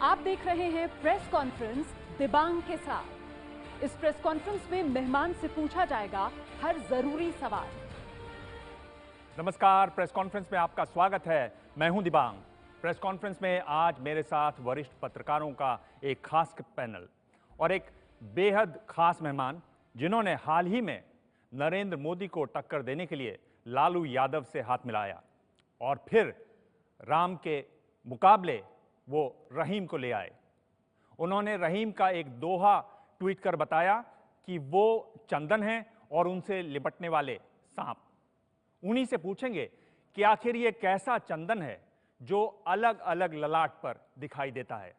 आप देख रहे हैं प्रेस कॉन्फ्रेंस दिबांग के साथ। इस प्रेस कॉन्फ्रेंस में मेहमान से पूछा जाएगा हर जरूरी सवाल। नमस्कार, प्रेस कॉन्फ्रेंस में आपका स्वागत है। मैं हूं दिबांग। प्रेस कॉन्फ्रेंस में आज मेरे साथ वरिष्ठ पत्रकारों का एक खास पैनल और एक बेहद खास मेहमान, जिन्होंने हाल ही में नरेंद्र मोदी को टक्कर देने के लिए लालू यादव से हाथ मिलाया और फिर राम के मुकाबले वो रहीम को ले आए। उन्होंने रहीम का एक दोहा ट्वीट कर बताया कि वो चंदन हैं और उनसे लिपटने वाले सांप। उन्हीं से पूछेंगे कि आखिर ये कैसा चंदन है जो अलग अलग ललाट पर दिखाई देता है।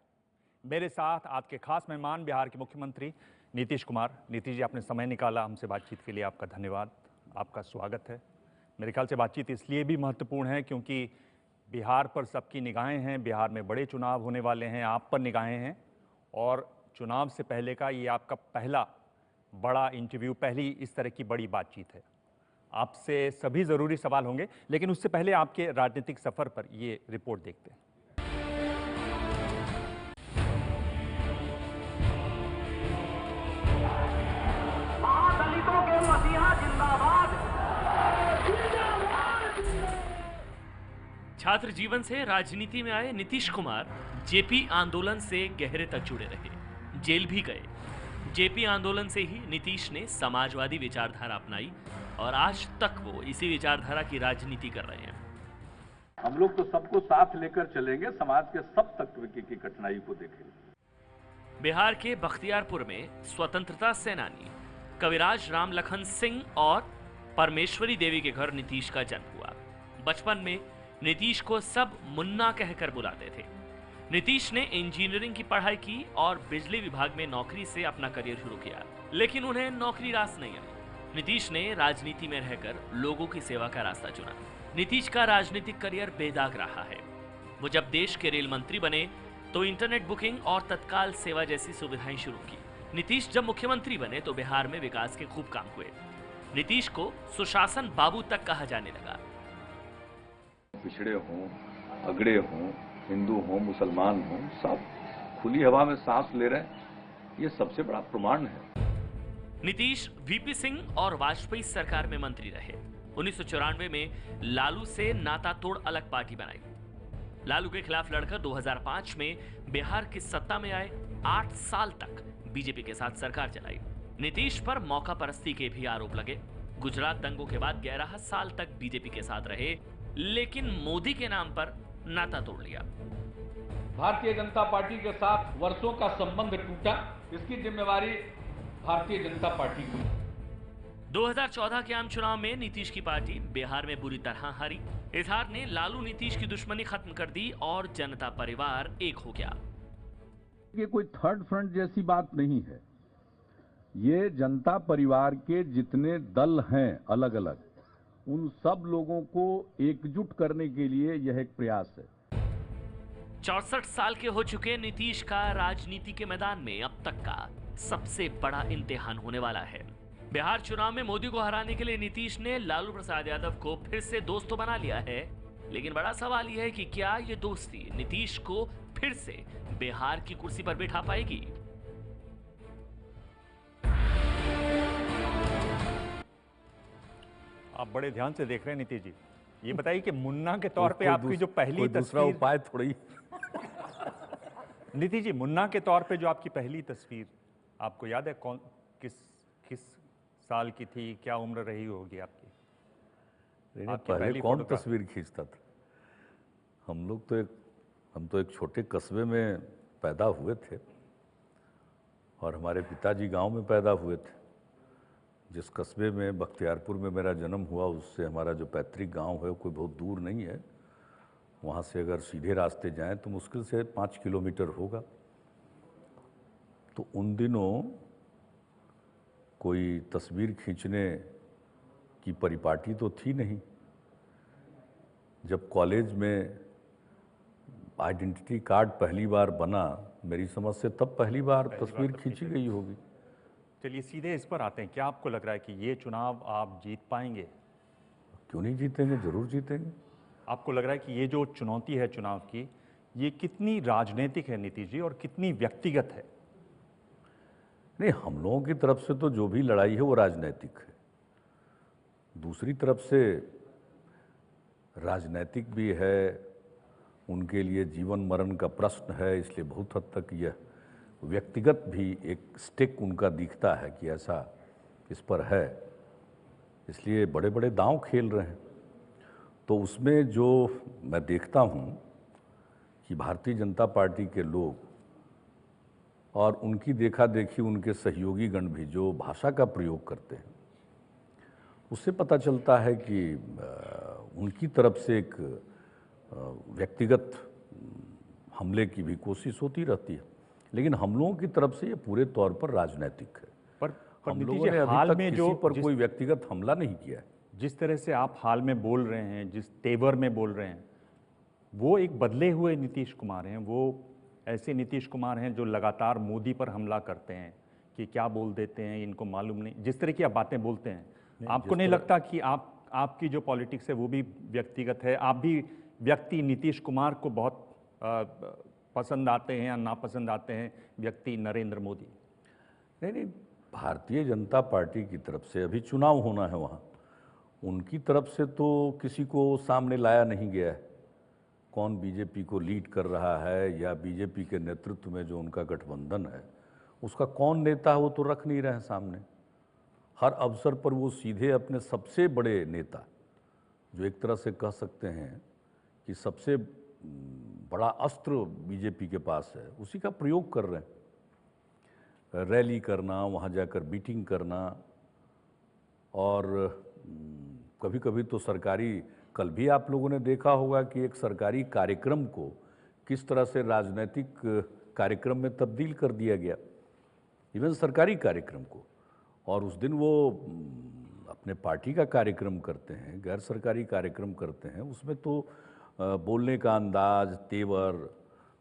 मेरे साथ आज के खास मेहमान बिहार के मुख्यमंत्री नीतीश कुमार। नीतीश जी, आपने समय निकाला हमसे बातचीत के लिए, आपका धन्यवाद, आपका स्वागत है। मेरे ख्याल से बातचीत इसलिए भी महत्वपूर्ण है क्योंकि बिहार पर सबकी निगाहें हैं, बिहार में बड़े चुनाव होने वाले हैं, आप पर निगाहें हैं और चुनाव से पहले का ये आपका पहला बड़ा इंटरव्यू, पहली इस तरह की बड़ी बातचीत है। आपसे सभी ज़रूरी सवाल होंगे, लेकिन उससे पहले आपके राजनीतिक सफ़र पर ये रिपोर्ट देखते हैं। महादलितों के मसीहा जिंदाबाद। छात्र जीवन से राजनीति में आए नीतीश कुमार जेपी आंदोलन से गहरे तक जुड़े रहे, जेल भी गए। जेपी आंदोलन से ही नीतीश ने समाजवादी विचारधारा अपनाई और आज तक वो इसी विचारधारा की राजनीति कर रहे हैं। हम लोग तो सबको साथ लेकर चलेंगे, समाज के सब तत्व की कठिनाई को देखेंगे। बिहार के बख्तियारपुर में स्वतंत्रता सेनानी कविराज राम लखन सिंह और परमेश्वरी देवी के घर नीतीश का जन्म हुआ। बचपन में नीतीश को सब मुन्ना कहकर बुलाते थे। नीतीश ने इंजीनियरिंग की पढ़ाई की और बिजली विभाग में नौकरी से अपना करियर शुरू किया, लेकिन उन्हें नौकरी रास नहीं आई। नीतीश ने राजनीति में रहकर लोगों की सेवा का रास्ता चुना। नीतीश का राजनीतिक करियर बेदाग रहा है। वो जब देश के रेल मंत्री बने तो इंटरनेट बुकिंग और तत्काल सेवा जैसी सुविधाएं शुरू की। नीतीश जब मुख्यमंत्री बने तो बिहार में विकास के खूब काम हुए। नीतीश को सुशासन बाबू तक कहा जाने लगा। पिछड़े हों, अगड़े हों, हिंदू हों, मुसलमान हों, सब खुली हवा में सांस ले रहे हैं, ये सबसे बड़ा प्रमाण है। नीतीश वीपी सिंह और वाजपेयी सरकार में मंत्री रहे। 1994 में लालू से नाता तोड़ अलग पार्टी बनाई। लालू के खिलाफ लड़कर 2005 में बिहार की सत्ता में आए। 8 साल तक बीजेपी के साथ सरकार चलाई। नीतीश पर मौका परस्ती के भी आरोप लगे। गुजरात दंगों के बाद 11 साल तक बीजेपी के साथ रहे, लेकिन मोदी के नाम पर नाता तोड़ लिया। भारतीय जनता पार्टी के साथ वर्षों का संबंध टूटा, इसकी जिम्मेवारी भारतीय जनता पार्टी की। 2014 के आम चुनाव में नीतीश की पार्टी बिहार में बुरी तरह हारी। इस हार ने लालू नीतीश की दुश्मनी खत्म कर दी और जनता परिवार एक हो गया। ये कोई थर्ड फ्रंट जैसी बात नहीं है। ये जनता परिवार के जितने दल हैं अलग अलग, उन सब लोगों को एकजुट करने के लिए यह एक प्रयास है। 64 साल के हो चुके नीतीश का राजनीति के मैदान में अब तक का सबसे बड़ा इम्तिहान होने वाला है। बिहार चुनाव में मोदी को हराने के लिए नीतीश ने लालू प्रसाद यादव को फिर से दोस्त तो बना लिया है, लेकिन बड़ा सवाल यह है कि क्या ये दोस्ती नीतीश को फिर से बिहार की कुर्सी पर बिठा पाएगी। आप बड़े ध्यान से देख रहे हैं नीतीश जी। ये बताइए कि मुन्ना के तौर पे आपकी जो पहली दूसरा तस्वीर, उपाय थोड़ी नीतीश जी, मुन्ना के तौर पे जो आपकी पहली तस्वीर, आपको याद है कौन किस साल की थी, क्या उम्र रही होगी आपकी? आपकी पहले पहली कौन फोटोग्राफ? तस्वीर खींचता था? हम तो एक छोटे कस्बे में पैदा हुए थे और हमारे पिताजी गांव में पैदा हुए थे। जिस कस्बे में बख्तियारपुर में मेरा जन्म हुआ, उससे हमारा जो पैतृक गांव है वो कोई बहुत दूर नहीं है। वहाँ से अगर सीधे रास्ते जाएं तो मुश्किल से 5 किलोमीटर होगा। तो उन दिनों कोई तस्वीर खींचने की परिपाटी तो थी नहीं। जब कॉलेज में आइडेंटिटी कार्ड पहली बार बना, मेरी समझ से तब पहली बार तस्वीर खींची गई होगी। चलिए सीधे इस पर आते हैं। क्या आपको लग रहा है कि ये चुनाव आप जीत पाएंगे? क्यों नहीं जीतेंगे, जरूर जीतेंगे। आपको लग रहा है कि ये जो चुनौती है चुनाव की, ये कितनी राजनीतिक है नीतीश जी और कितनी व्यक्तिगत है? नहीं, हम लोगों की तरफ से तो जो भी लड़ाई है वो राजनीतिक है। दूसरी तरफ से राजनीतिक भी है, उनके लिए जीवन मरण का प्रश्न है, इसलिए बहुत हद तक यह व्यक्तिगत भी एक स्टेक उनका दिखता है कि ऐसा इस पर है, इसलिए बड़े बड़े दांव खेल रहे हैं। तो उसमें जो मैं देखता हूँ कि भारतीय जनता पार्टी के लोग और उनकी देखा देखी उनके सहयोगी गण भी जो भाषा का प्रयोग करते हैं, उससे पता चलता है कि उनकी तरफ से एक व्यक्तिगत हमले की भी कोशिश होती रहती है, लेकिन हम लोगों की तरफ से ये पूरे तौर पर राजनीतिक है। पर हम नीतीश लोगों जी, ने हाल अभी तक में किसी जो पर कोई व्यक्तिगत हमला नहीं किया है। जिस तरह से आप हाल में बोल रहे हैं, जिस तेवर में बोल रहे हैं, वो एक बदले हुए नीतीश कुमार हैं। वो ऐसे नीतीश कुमार हैं जो लगातार मोदी पर हमला करते हैं कि क्या बोल देते हैं इनको मालूम नहीं, जिस तरह की आप बातें बोलते हैं। आपको नहीं लगता कि आपकी जो पॉलिटिक्स है वो भी व्यक्तिगत है? आप भी व्यक्ति नीतीश कुमार को बहुत पसंद आते हैं या नापसंद आते हैं व्यक्ति नरेंद्र मोदी? नहीं, भारतीय जनता पार्टी की तरफ से अभी चुनाव होना है वहाँ, उनकी तरफ से तो किसी को सामने लाया नहीं गया है। कौन बीजेपी को लीड कर रहा है या बीजेपी के नेतृत्व में जो उनका गठबंधन है उसका कौन नेता है वो तो रख नहीं रहे हैं सामने। हर अवसर पर वो सीधे अपने सबसे बड़े नेता, जो एक तरह से कह सकते हैं कि सबसे बड़ा अस्त्र बीजेपी के पास है, उसी का प्रयोग कर रहे हैं। रैली करना, वहाँ जाकर मीटिंग करना, और कभी कभी तो सरकारी, कल भी आप लोगों ने देखा होगा कि एक सरकारी कार्यक्रम को किस तरह से राजनीतिक कार्यक्रम में तब्दील कर दिया गया, इवन सरकारी कार्यक्रम को। और उस दिन वो अपने पार्टी का कार्यक्रम करते हैं, गैर सरकारी कार्यक्रम करते हैं, उसमें तो बोलने का अंदाज, तेवर,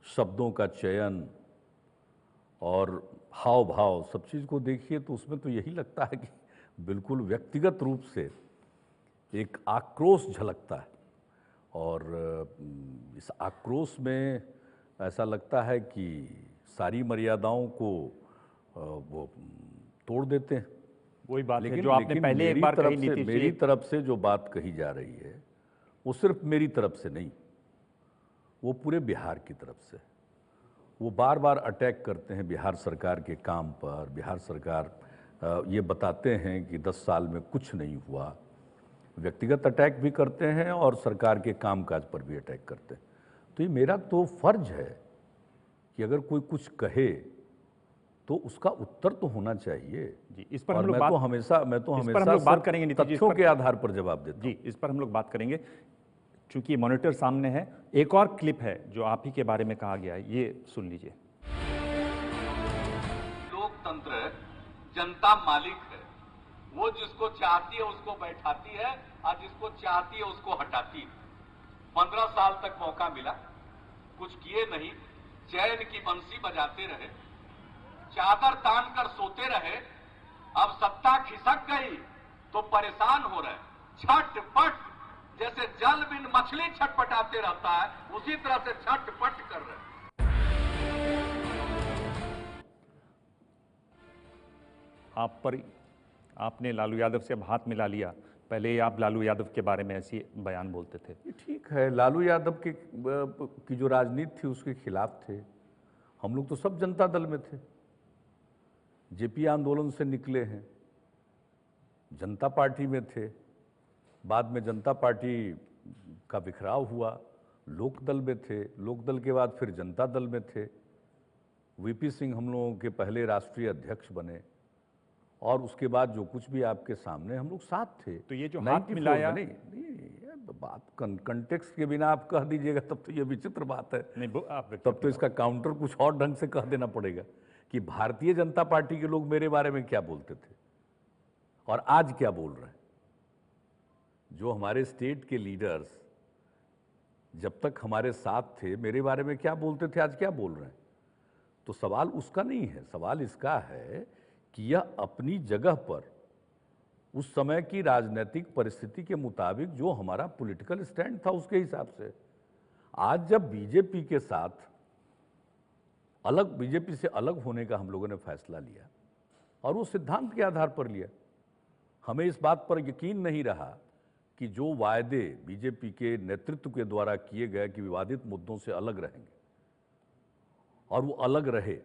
शब्दों का चयन और हाव भाव, सब चीज़ को देखिए तो उसमें तो यही लगता है कि बिल्कुल व्यक्तिगत रूप से एक आक्रोश झलकता है। और इस आक्रोश में ऐसा लगता है कि सारी मर्यादाओं को वो तोड़ देते हैं। वही बात है जो आपने पहले एक बार कही नीतीश जी। मेरी तरफ से जो बात कही जा रही है वो सिर्फ मेरी तरफ से नहीं, वो पूरे बिहार की तरफ से। वो बार बार अटैक करते हैं बिहार सरकार के काम पर। बिहार सरकार ये बताते हैं कि 10 साल में कुछ नहीं हुआ। व्यक्तिगत अटैक भी करते हैं और सरकार के कामकाज पर भी अटैक करते हैं। तो ये मेरा तो फर्ज है कि अगर कोई कुछ कहे तो उसका उत्तर तो होना चाहिए जी। इस पर और हम लोग मैं बात तो हमेशा बात करेंगे नीतीश जी, तथ्यों के आधार पर जवाब देता जी। इस पर हम लोग बात करेंगे। चूंकि मॉनिटर सामने है, एक और क्लिप है जो आप ही के बारे में कहा गया है, ये सुन लीजिए। लोकतंत्र जनता मालिक है, वो जिसको चाहती है उसको बैठाती है और जिसको चाहती है उसको हटाती है। 15 साल तक मौका मिला, कुछ किए नहीं, चैन की बंसी बजाते रहे, चादर तान कर सोते रहे। अब सत्ता खिसक गई तो परेशान हो रहे, छटपट, जैसे जल बिन मछली छटपटाते रहता है उसी तरह से छटपट कर रहे। आपने लालू यादव से अब हाथ मिला लिया, पहले आप लालू यादव के बारे में ऐसी बयान बोलते थे। ये ठीक है, लालू यादव की जो राजनीति थी उसके खिलाफ थे। हम लोग तो सब जनता दल में थे, जेपी आंदोलन से निकले हैं, जनता पार्टी में थे, बाद में जनता पार्टी का बिखराव हुआ, लोक दल में थे, लोक दल के बाद फिर जनता दल में थे। वीपी सिंह हम लोगों के पहले राष्ट्रीय अध्यक्ष बने और उसके बाद जो कुछ भी आपके सामने हम लोग साथ थे। तो ये जो हाथ मिलाया, नहीं, बात कंटेक्स्ट के बिना आप कह दीजिएगा तब तो ये विचित्र बात है। नहीं, तब तो इसका काउंटर कुछ और ढंग से कह देना पड़ेगा कि भारतीय जनता पार्टी के लोग मेरे बारे में क्या बोलते थे और आज क्या बोल रहे हैं। जो हमारे स्टेट के लीडर्स जब तक हमारे साथ थे मेरे बारे में क्या बोलते थे, आज क्या बोल रहे हैं। तो सवाल उसका नहीं है, सवाल इसका है कि यह अपनी जगह पर उस समय की राजनीतिक परिस्थिति के मुताबिक जो हमारा पॉलिटिकल स्टैंड था उसके हिसाब से आज जब बीजेपी के साथ बीजेपी से अलग होने का हम लोगों ने फैसला लिया और वो सिद्धांत के आधार पर लिया, हमें इस बात पर यकीन नहीं रहा कि जो वायदे बीजेपी के नेतृत्व के द्वारा किए गए कि विवादित मुद्दों से अलग रहेंगे, और वो अलग रहे।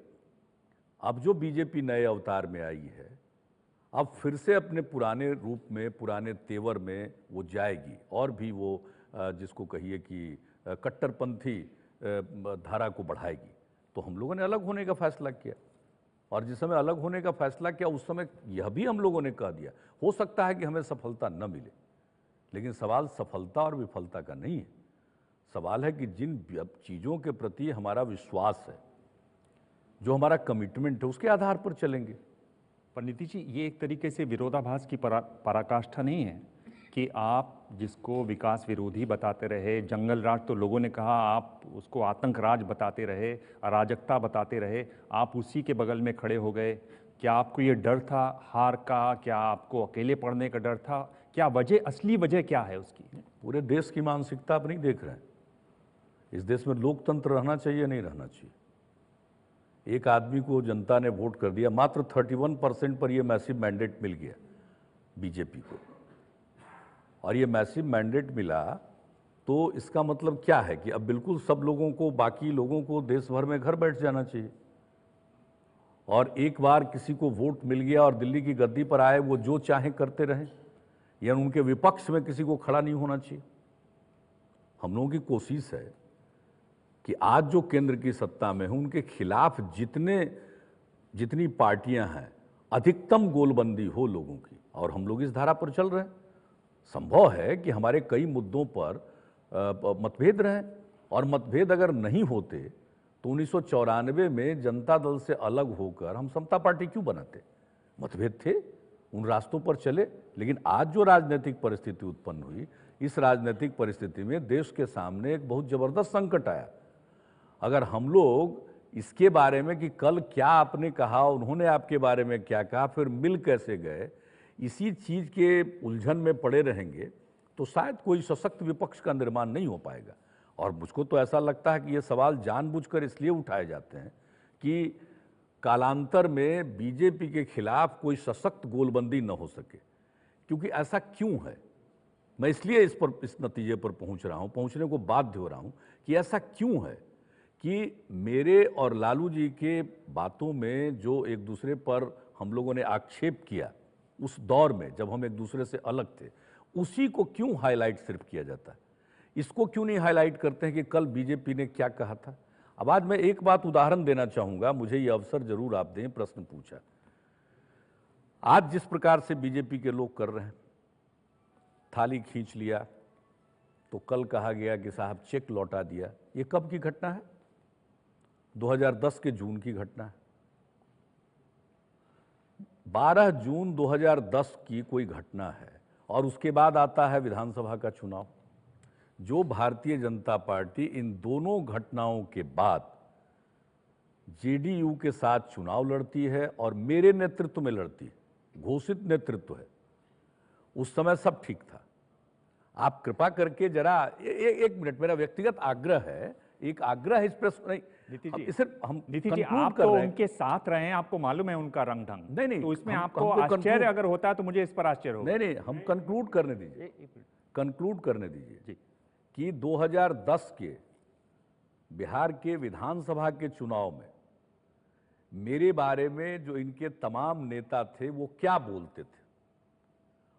अब जो बीजेपी नए अवतार में आई है, अब फिर से अपने पुराने रूप में, पुराने तेवर में वो जाएगी और भी वो जिसको कहिए कि कट्टरपंथी धारा को बढ़ाएगी। तो हम लोगों ने अलग होने का फैसला किया, और जिस समय अलग होने का फैसला किया उस समय यह भी हम लोगों ने कह दिया, हो सकता है कि हमें सफलता न मिले, लेकिन सवाल सफलता और विफलता का नहीं है। सवाल है कि जिन चीज़ों के प्रति हमारा विश्वास है, जो हमारा कमिटमेंट है, उसके आधार पर चलेंगे। पर नीतीश जी, ये एक तरीके से विरोधाभास की पराकाष्ठा नहीं है कि आप जिसको विकास विरोधी बताते रहे, जंगल राज तो लोगों ने कहा, आप उसको आतंक राज बताते रहे, अराजकता बताते रहे, आप उसी के बगल में खड़े हो गए। क्या आपको ये डर था हार का? क्या आपको अकेले पड़ने का डर था? क्या वजह, असली वजह क्या है उसकी? पूरे देश की मानसिकता आप नहीं देख रहे हैं। इस देश में लोकतंत्र रहना चाहिए, नहीं रहना चाहिए। एक आदमी को जनता ने वोट कर दिया, मात्र 31% पर यह मैसिव मैंडेट मिल गया बीजेपी को, और ये मैसिव मैंडेट मिला तो इसका मतलब क्या है कि अब बिल्कुल सब लोगों को, बाकी लोगों को देश भर में घर बैठ जाना चाहिए, और एक बार किसी को वोट मिल गया और दिल्ली की गद्दी पर आए, वो जो चाहे करते रहें, या उनके विपक्ष में किसी को खड़ा नहीं होना चाहिए। हम लोगों की कोशिश है कि आज जो केंद्र की सत्ता में है उनके खिलाफ जितनी पार्टियां हैं, अधिकतम गोलबंदी हो लोगों की, और हम लोग इस धारा पर चल रहे हैं। संभव है कि हमारे कई मुद्दों पर मतभेद रहें, और मतभेद अगर नहीं होते तो 1994 में जनता दल से अलग होकर हम समता पार्टी क्यों बनाते? मतभेद थे, उन रास्तों पर चले। लेकिन आज जो राजनीतिक परिस्थिति उत्पन्न हुई, इस राजनीतिक परिस्थिति में देश के सामने एक बहुत जबरदस्त संकट आया। अगर हम लोग इसके बारे में कि कल क्या आपने कहा, उन्होंने आपके बारे में क्या कहा, फिर मिल कैसे गए, इसी चीज़ के उलझन में पड़े रहेंगे तो शायद कोई सशक्त विपक्ष का निर्माण नहीं हो पाएगा। और मुझको तो ऐसा लगता है कि ये सवाल जानबूझकर इसलिए उठाए जाते हैं कि कालांतर में बीजेपी के खिलाफ कोई सशक्त गोलबंदी न हो सके। क्योंकि ऐसा क्यों है, मैं इसलिए इस नतीजे पर पहुंचने को बाध्य हो रहा हूं कि ऐसा क्यों है कि मेरे और लालू जी के बातों में जो एक दूसरे पर हम लोगों ने आक्षेप किया उस दौर में जब हम एक दूसरे से अलग थे, उसी को क्यों हाईलाइट सिर्फ किया जाता है? इसको क्यों नहीं हाईलाइट करते हैं कि कल बीजेपी ने क्या कहा था? अब आज मैं एक बात उदाहरण देना चाहूंगा, मुझे ये अवसर जरूर आप दें। प्रश्न पूछा, आज जिस प्रकार से बीजेपी के लोग कर रहे हैं, थाली खींच लिया तो कल कहा गया कि साहब चेक लौटा दिया। ये कब की घटना है? 2010 के जून की घटना है। 12 जून 2010 की कोई घटना है, और उसके बाद आता है विधानसभा का चुनाव। जो भारतीय जनता पार्टी इन दोनों घटनाओं के बाद जेडीयू के साथ चुनाव लड़ती है और मेरे नेतृत्व में लड़ती है, घोषित नेतृत्व है, उस समय सब ठीक था। आप कृपा करके जरा एक मिनट, मेरा व्यक्तिगत आग्रह है, एक आग्रह है इस प्रेस नहीं नीतीश जी, आप तो उनके साथ रहे हैं, आपको मालूम है उनका रंग ढंग। नहीं, तो इसमें आपको आश्चर्य अगर होता है तो मुझे इस पर आश्चर्य होगा। नहीं, हम कंक्लूड करने दीजिए जी कि 2010 के बिहार के विधानसभा के चुनाव में मेरे बारे में जो इनके तमाम नेता थे वो क्या बोलते थे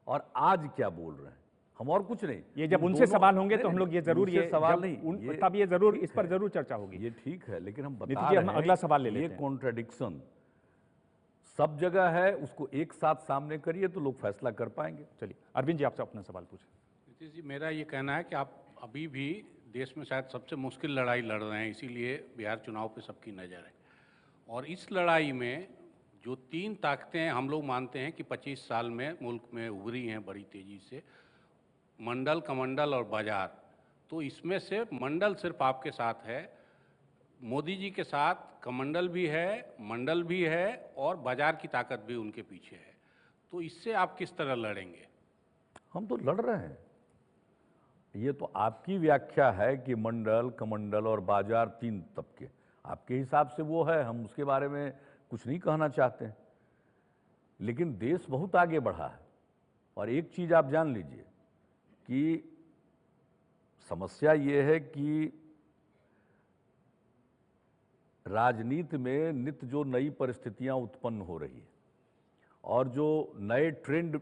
और आज क्या बोल रहे हैं, हम और कुछ नहीं। ये जब उनसे सवाल होंगे तो हम लोग ये जरूर, ये सवाल नहीं, तब ये जरूर, इस पर जरूर चर्चा होगी। ये ठीक है, लेकिन हम बता रहे हैं, हम अगला सवाल ले लेते हैं। ये कॉन्ट्रडिक्शन सब जगह है, उसको एक साथ सामने करिए तो लोग फैसला कर पाएंगे। चलिए अरविंद जी, आपसे अपना सवाल पूछें। नीतीश जी, मेरा ये कहना है कि आप अभी भी देश में शायद सबसे मुश्किल लड़ाई लड़ रहे हैं, इसीलिए बिहार चुनाव पे सबकी नज़र है। और इस लड़ाई में जो 3 ताकतें हम लोग मानते हैं कि 25 साल में मुल्क में उभरी हैं बड़ी तेज़ी से, मंडल, कमंडल और बाजार, तो इसमें से मंडल सिर्फ आपके साथ है, मोदी जी के साथ कमंडल भी है, मंडल भी है और बाजार की ताकत भी उनके पीछे है। तो इससे आप किस तरह लड़ेंगे? हम तो लड़ रहे हैं। ये तो आपकी व्याख्या है कि मंडल, कमंडल और बाजार 3 तबके, आपके हिसाब से वो है, हम उसके बारे में कुछ नहीं कहना चाहते हैं। लेकिन देश बहुत आगे बढ़ा है और एक चीज आप जान लीजिए कि समस्या ये है कि राजनीति में नित्य जो नई परिस्थितियां उत्पन्न हो रही है और जो नए ट्रेंड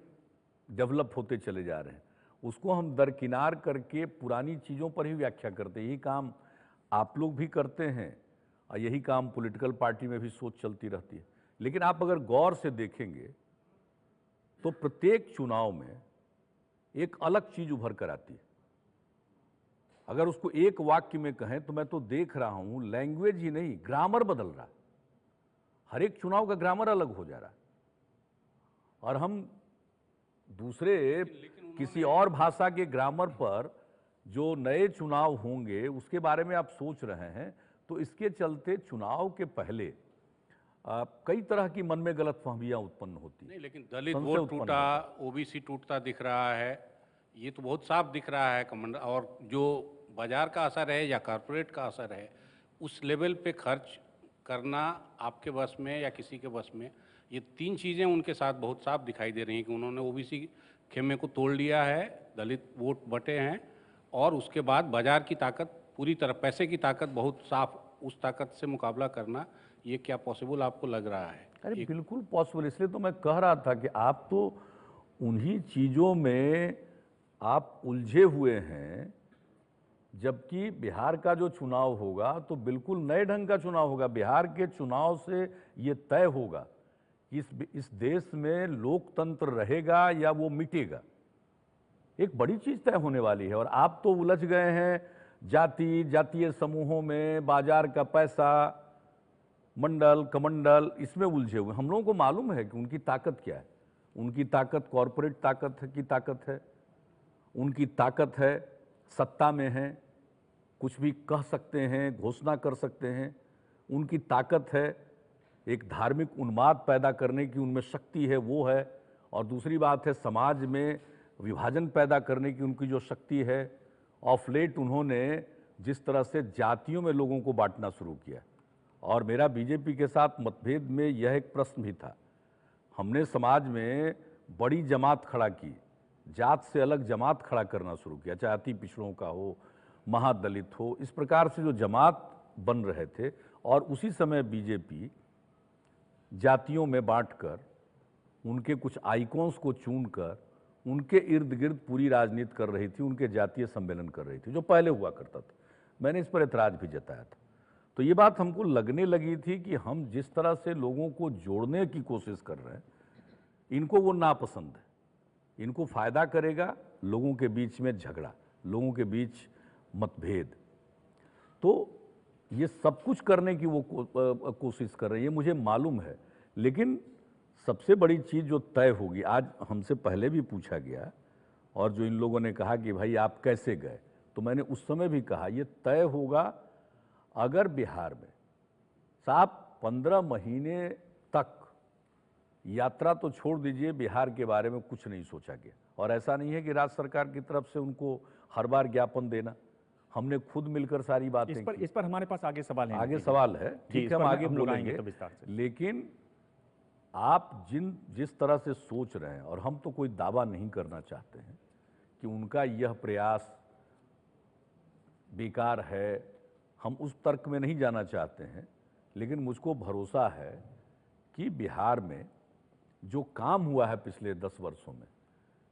डेवलप होते चले जा रहे हैं, उसको हम दरकिनार करके पुरानी चीज़ों पर ही व्याख्या करते हैं। यही काम आप लोग भी करते हैं और यही काम पॉलिटिकल पार्टी में भी सोच चलती रहती है। लेकिन आप अगर गौर से देखेंगे तो प्रत्येक चुनाव में एक अलग चीज़ उभर कर आती है। अगर उसको एक वाक्य में कहें तो मैं तो देख रहा हूं लैंग्वेज ही नहीं, ग्रामर बदल रहा है। हर एक चुनाव का ग्रामर अलग हो जा रहा है और हम दूसरे किसी और भाषा के ग्रामर पर जो नए चुनाव होंगे उसके बारे में आप सोच रहे हैं। तो इसके चलते चुनाव के पहले कई तरह की मन में गलतफहमियां उत्पन्न होती हैं। नहीं, लेकिन दलित वोट टूटा, ओबीसी टूटता दिख रहा है, ये तो बहुत साफ दिख रहा है कमंडल। और जो बाजार का असर है या कॉरपोरेट का असर है, उस लेवल पे खर्च करना आपके बस में या किसी के बस में, ये 3 चीज़ें उनके साथ बहुत साफ दिखाई दे रही हैं कि उन्होंने ओबीसी खेमे को तोड़ लिया है, दलित वोट बटे हैं और उसके बाद बाजार की ताकत पूरी तरह, पैसे की ताकत बहुत साफ, उस ताकत से मुकाबला करना, ये क्या पॉसिबल आपको लग रहा है? अरे बिल्कुल पॉसिबल। इसलिए तो मैं कह रहा था कि आप तो उन्हीं चीज़ों में आप उलझे हुए हैं, जबकि बिहार का जो चुनाव होगा तो बिल्कुल नए ढंग का चुनाव होगा। बिहार के चुनाव से ये तय होगा कि इस देश में लोकतंत्र रहेगा या वो मिटेगा। एक बड़ी चीज़ तय होने वाली है और आप तो उलझ गए हैं जातीय समूहों में, बाजार का पैसा, मंडल कमंडल, इसमें उलझे हुए। हम लोगों को मालूम है कि उनकी ताकत क्या है। उनकी ताकत कॉरपोरेट ताकत की ताकत है, उनकी ताकत है सत्ता में है, कुछ भी कह सकते हैं, घोषणा कर सकते हैं। उनकी ताकत है एक धार्मिक उन्माद पैदा करने की, उनमें शक्ति है, वो है। और दूसरी बात है समाज में विभाजन पैदा करने की उनकी जो शक्ति है। ऑफ लेट उन्होंने जिस तरह से जातियों में लोगों को बांटना शुरू किया, और मेरा बीजेपी के साथ मतभेद में यह एक प्रश्न भी था। हमने समाज में बड़ी जमात खड़ा की, जात से अलग जमात खड़ा करना शुरू किया, चाहे अति पिछड़ों का हो, महादलित हो, इस प्रकार से जो जमात बन रहे थे। और उसी समय बीजेपी जातियों में बांटकर, उनके कुछ आइकॉन्स को चुनकर उनके इर्द गिर्द पूरी राजनीति कर रही थी, उनके जातीय सम्मेलन कर रही थी, जो पहले हुआ करता था। मैंने इस पर ऐतराज भी जताया था। तो ये बात हमको लगने लगी थी कि हम जिस तरह से लोगों को जोड़ने की कोशिश कर रहे हैं, इनको वो नापसंद है, इनको फायदा करेगा लोगों के बीच में झगड़ा, लोगों के बीच मतभेद। तो ये सब कुछ करने की वो कोशिश कर रही है, मुझे मालूम है। लेकिन सबसे बड़ी चीज़ जो तय होगी, आज हमसे पहले भी पूछा गया और जो इन लोगों ने कहा कि भाई आप कैसे गए, तो मैंने उस समय भी कहा ये तय होगा अगर बिहार में साहब 15 महीने तक यात्रा तो छोड़ दीजिए, बिहार के बारे में कुछ नहीं सोचा गया। और ऐसा नहीं है कि राज्य सरकार की तरफ से उनको हर बार ज्ञापन देना, हमने खुद मिलकर सारी बातें इस पर हमारे पास आगे सवाल है। आगे सवाल है, ठीक है, हम आगे बोलेंगे तो विस्तार से। लेकिन आप जिस तरह से सोच रहे हैं, और हम तो कोई दावा नहीं करना चाहते हैं कि उनका यह प्रयास बेकार है, हम उस तर्क में नहीं जाना चाहते हैं। लेकिन मुझको भरोसा है कि बिहार में जो काम हुआ है पिछले 10 वर्षों में,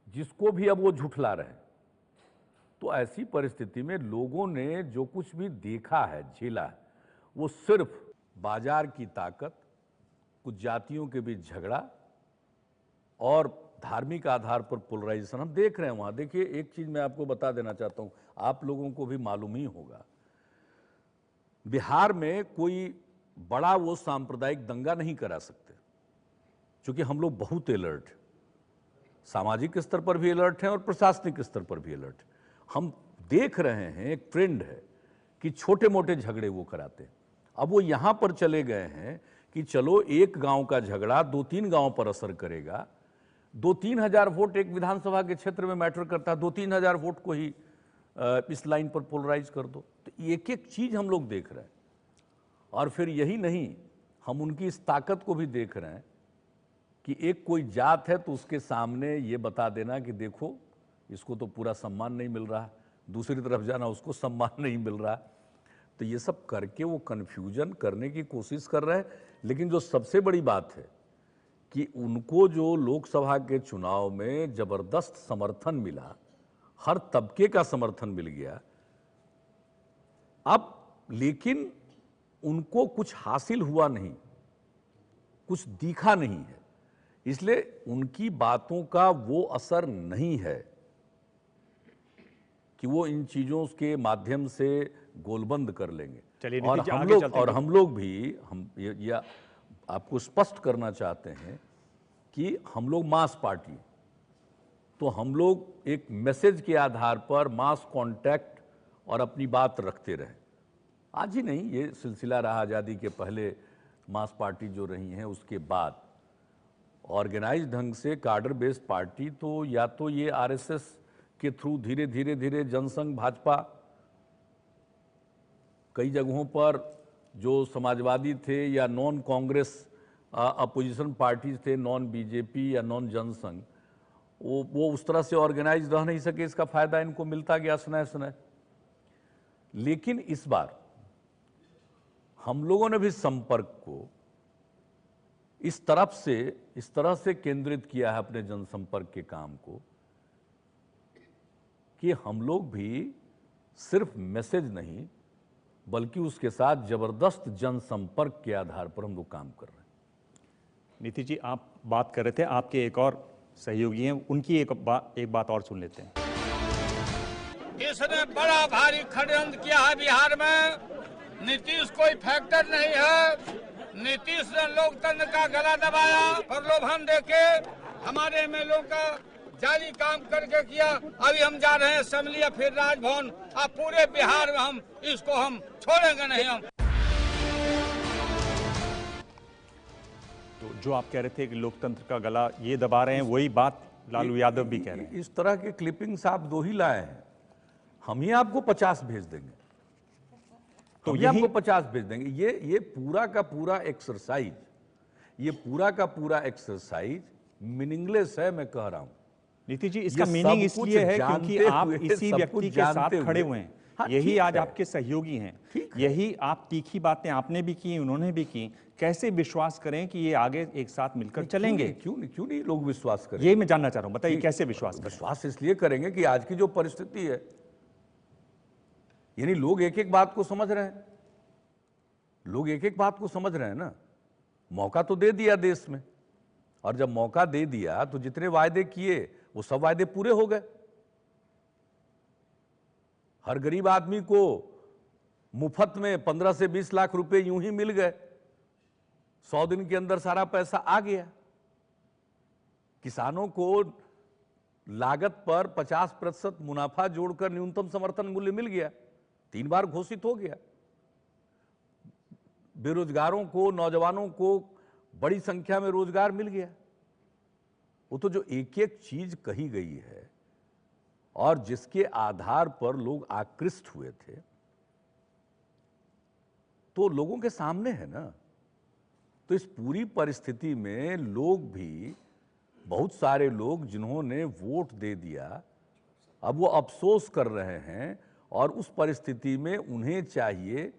जिसको भी अब वो झुठला रहे हैं, तो ऐसी परिस्थिति में लोगों ने जो कुछ भी देखा है, झेला है, वो सिर्फ बाजार की ताकत, कुछ जातियों के बीच झगड़ा और धार्मिक आधार पर पोलराइजेशन हम देख रहे हैं वहाँ। देखिए, एक चीज़ मैं आपको बता देना चाहता हूँ, आप लोगों को भी मालूम ही होगा, बिहार में कोई बड़ा वो सांप्रदायिक दंगा नहीं करा सकते, क्योंकि हम लोग बहुत अलर्ट हैं, सामाजिक स्तर पर भी अलर्ट हैं और प्रशासनिक स्तर पर भी अलर्ट हैं। हम देख रहे हैं एक ट्रेंड है कि छोटे मोटे झगड़े वो कराते हैं। अब वो यहाँ पर चले गए हैं कि चलो एक गांव का झगड़ा 2-3 गांव पर असर करेगा, 2-3 हज़ार वोट एक विधानसभा के क्षेत्र में मैटर करता है, 2-3 हज़ार वोट को ही इस लाइन पर पोलराइज कर दो। तो एक एक चीज़ हम लोग देख रहे हैं, और फिर यही नहीं, हम उनकी इस ताकत को भी देख रहे हैं कि एक कोई जात है तो उसके सामने ये बता देना कि देखो इसको तो पूरा सम्मान नहीं मिल रहा, दूसरी तरफ जाना उसको सम्मान नहीं मिल रहा। तो ये सब करके वो कन्फ्यूजन करने की कोशिश कर रहे हैं। लेकिन जो सबसे बड़ी बात है कि उनको जो लोकसभा के चुनाव में जबरदस्त समर्थन मिला, हर तबके का समर्थन मिल गया, अब लेकिन उनको कुछ हासिल हुआ नहीं, कुछ दिखा नहीं है, इसलिए उनकी बातों का वो असर नहीं है कि वो इन चीजों के माध्यम से गोलबंद कर लेंगे। चलिए और नीतीश जी, हम आगे लोग चलते हैं। और हम लोग भी हम ये आपको स्पष्ट करना चाहते हैं कि हम लोग मास पार्टी, तो हम लोग एक मैसेज के आधार पर मास कांटेक्ट और अपनी बात रखते रहे। आज ही नहीं, ये सिलसिला रहा आज़ादी के पहले मास पार्टी जो रही हैं, उसके बाद ऑर्गेनाइज ढंग से कार्डर बेस्ड पार्टी तो या तो ये आरएसएस के थ्रू धीरे धीरे धीरे जनसंघ भाजपा, कई जगहों पर जो समाजवादी थे या नॉन कांग्रेस अपोजिशन पार्टीज थे, नॉन बीजेपी या नॉन जनसंघ, वो उस तरह से ऑर्गेनाइज रह नहीं सके, इसका फायदा इनको मिलता गया सुनाए सुनाए। लेकिन इस बार हम लोगों ने भी संपर्क को इस तरह से केंद्रित किया है अपने जनसंपर्क के काम को कि हम लोग भी सिर्फ मैसेज नहीं बल्कि उसके साथ जबरदस्त जनसंपर्क के आधार पर हम लोग काम कर रहे हैं। नीतीश जी, आप बात कर रहे थे, आपके एक और सहयोगी हैं, उनकी एक बात और सुन लेते हैं। इसने बड़ा भारी षड्यंत्र किया है बिहार में। नीतीश कोई फैक्टर नहीं है। नीतीश ने लोकतंत्र का गला दबाया, प्रलोभन देके हमारे एमएलए का जाली काम करके किया। अभी हम जा रहे हैं असेंबली या फिर राजभवन, अब पूरे बिहार में हम इसको छोड़ेंगे नहीं। हम तो जो आप कह रहे थे कि लोकतंत्र का गला ये दबा रहे हैं, वही बात लालू यादव भी कह रहे हैं। इस तरह के क्लिपिंग्स आप 2 ही लाए हैं, हम ही आपको 50 भेज देंगे, तो ये आपको 50 भेज देंगे। ये पूरा का पूरा एक्सरसाइज मीनिंगलेस है, मैं कह रहा हूं। नीतीश जी, इसका मीनिंग इसलिए है क्योंकि आप इसी व्यक्ति के साथ खड़े हुए हैं। हाँ, यही आज आपके सहयोगी हैं, यही आप तीखी बातें आपने भी की, उन्होंने भी की। कैसे विश्वास करें कि ये आगे एक साथ मिलकर चलेंगे? क्यों नहीं लोग विश्वास करें? ये मैं जानना चाह रहा हूं, बताइए कैसे विश्वास करें? विश्वास इसलिए करेंगे कि आज की जो परिस्थिति है, यानी लोग एक एक बात को समझ रहे हैं, ना। मौका तो दे दिया देश में, और जब मौका दे दिया तो जितने वायदे किए वो सब वायदे पूरे हो गए। हर गरीब आदमी को मुफ्त में 15 से 20 लाख रुपए यूं ही मिल गए, 100 दिन के अंदर सारा पैसा आ गया। किसानों को लागत पर 50% मुनाफा जोड़कर न्यूनतम समर्थन मूल्य मिल गया, 3 बार घोषित हो गया। बेरोजगारों को, नौजवानों को बड़ी संख्या में रोजगार मिल गया। वो तो जो एक एक चीज कही गई है और जिसके आधार पर लोग आकृष्ट हुए थे, तो लोगों के सामने है ना। तो इस पूरी परिस्थिति में लोग भी, बहुत सारे लोग जिन्होंने वोट दे दिया, अब वो अफसोस कर रहे हैं। और उस परिस्थिति में उन्हें चाहिए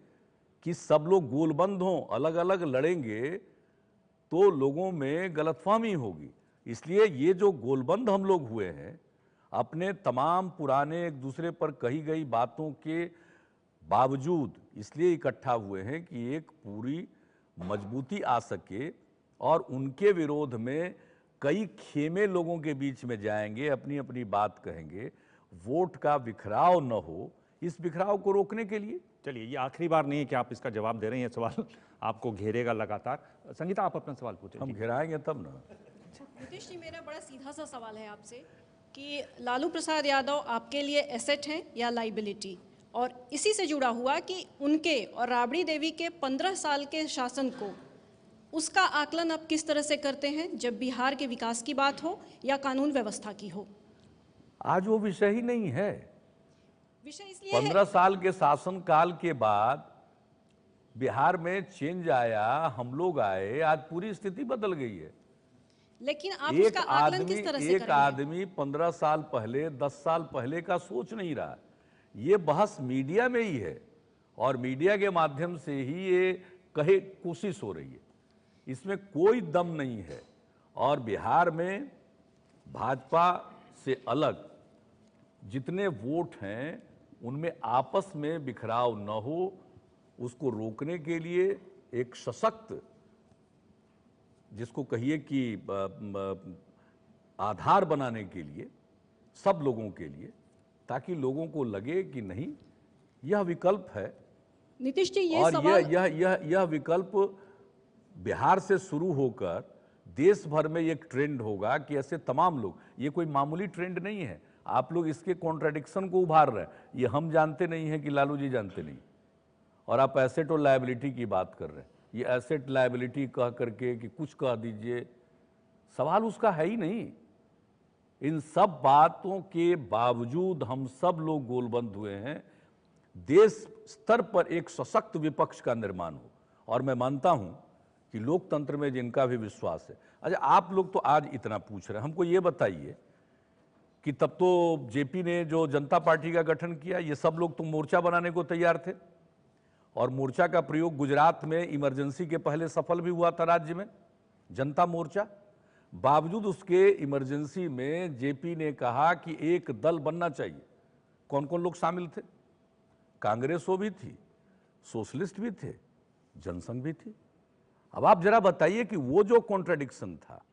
कि सब लोग गोलबंद हों, अलग अलग लड़ेंगे तो लोगों में गलतफहमी होगी। इसलिए ये जो गोलबंद हम लोग हुए हैं, अपने तमाम पुराने एक दूसरे पर कही गई बातों के बावजूद इसलिए इकट्ठा हुए हैं कि एक पूरी मजबूती आ सके और उनके विरोध में कई खेमे लोगों के बीच में जाएंगे, अपनी अपनी बात कहेंगे, वोट का बिखराव न हो, इस बिखराव को रोकने के लिए। चलिए, ये आखिरी बार नहीं है कि आप इसका जवाब दे रहे हैं, ये सवाल आपको घेरेगा लगातार। संगीता, आप अपना सवाल पूछें। हम घेराएंगे तब ना। नीतीश जी, मेरा बड़ा सीधा सा सवाल है आपसे कि लालू प्रसाद यादव आपके लिए एसेट हैं या लाइबिलिटी, और इसी से जुड़ा हुआ कि उनके और राबड़ी देवी के 15 साल के शासन को, उसका आकलन आप किस तरह से करते हैं, जब बिहार के विकास की बात हो या कानून व्यवस्था की हो? आज वो विषय ही नहीं है। विषय इसलिए है 15 साल के शासनकाल के बाद बिहार में चेंज आया, हम लोग आए, आज पूरी स्थिति बदल गई है। लेकिन आप उसका आकलन किस तरह से एक आदमी 15 साल पहले, 10 साल पहले का सोच नहीं रहा। ये बहस मीडिया में ही है और मीडिया के माध्यम से ही ये कहे कोशिश हो रही है। इसमें कोई दम नहीं है। और बिहार में भाजपा से अलग जितने वोट हैं उनमें आपस में बिखराव न हो, उसको रोकने के लिए एक सशक्त, जिसको कहिए कि आधार बनाने के लिए सब लोगों के लिए, ताकि लोगों को लगे कि नहीं यह विकल्प है। नीतीश जी, ये और सवाल यह विकल्प बिहार से शुरू होकर देश भर में एक ट्रेंड होगा कि ऐसे तमाम लोग, ये कोई मामूली ट्रेंड नहीं है। आप लोग इसके कॉन्ट्रडिक्शन को उभार रहे हैं। ये हम जानते नहीं हैं कि लालू जी जानते नहीं। और आप एसेट और लायबिलिटी की बात कर रहे हैं। ये एसेट लायबिलिटी कह करके कि कुछ कह दीजिए, सवाल उसका है ही नहीं। इन सब बातों के बावजूद हम सब लोग गोलबंद हुए हैं। देश स्तर पर एक सशक्त विपक्ष का निर्माण हो। और मैं मानता हूं कि लोकतंत्र में जिनका भी विश्वास है। अच्छा, आप लोग तो आज इतना पूछ रहे हैं, हमको ये बताइए कि तब तो जेपी ने जो जनता पार्टी का गठन किया, ये सब लोग तो मोर्चा बनाने को तैयार थे। और मोर्चा का प्रयोग गुजरात में इमरजेंसी के पहले सफल भी हुआ था राज्य में, जनता मोर्चा। बावजूद उसके इमरजेंसी में जेपी ने कहा कि एक दल बनना चाहिए। कौन कौन लोग शामिल थे? कांग्रेस वो भी थी, सोशलिस्ट भी थे, जनसंघ भी थी। अब आप जरा बताइए कि वो जो कॉन्ट्रडिक्शन था,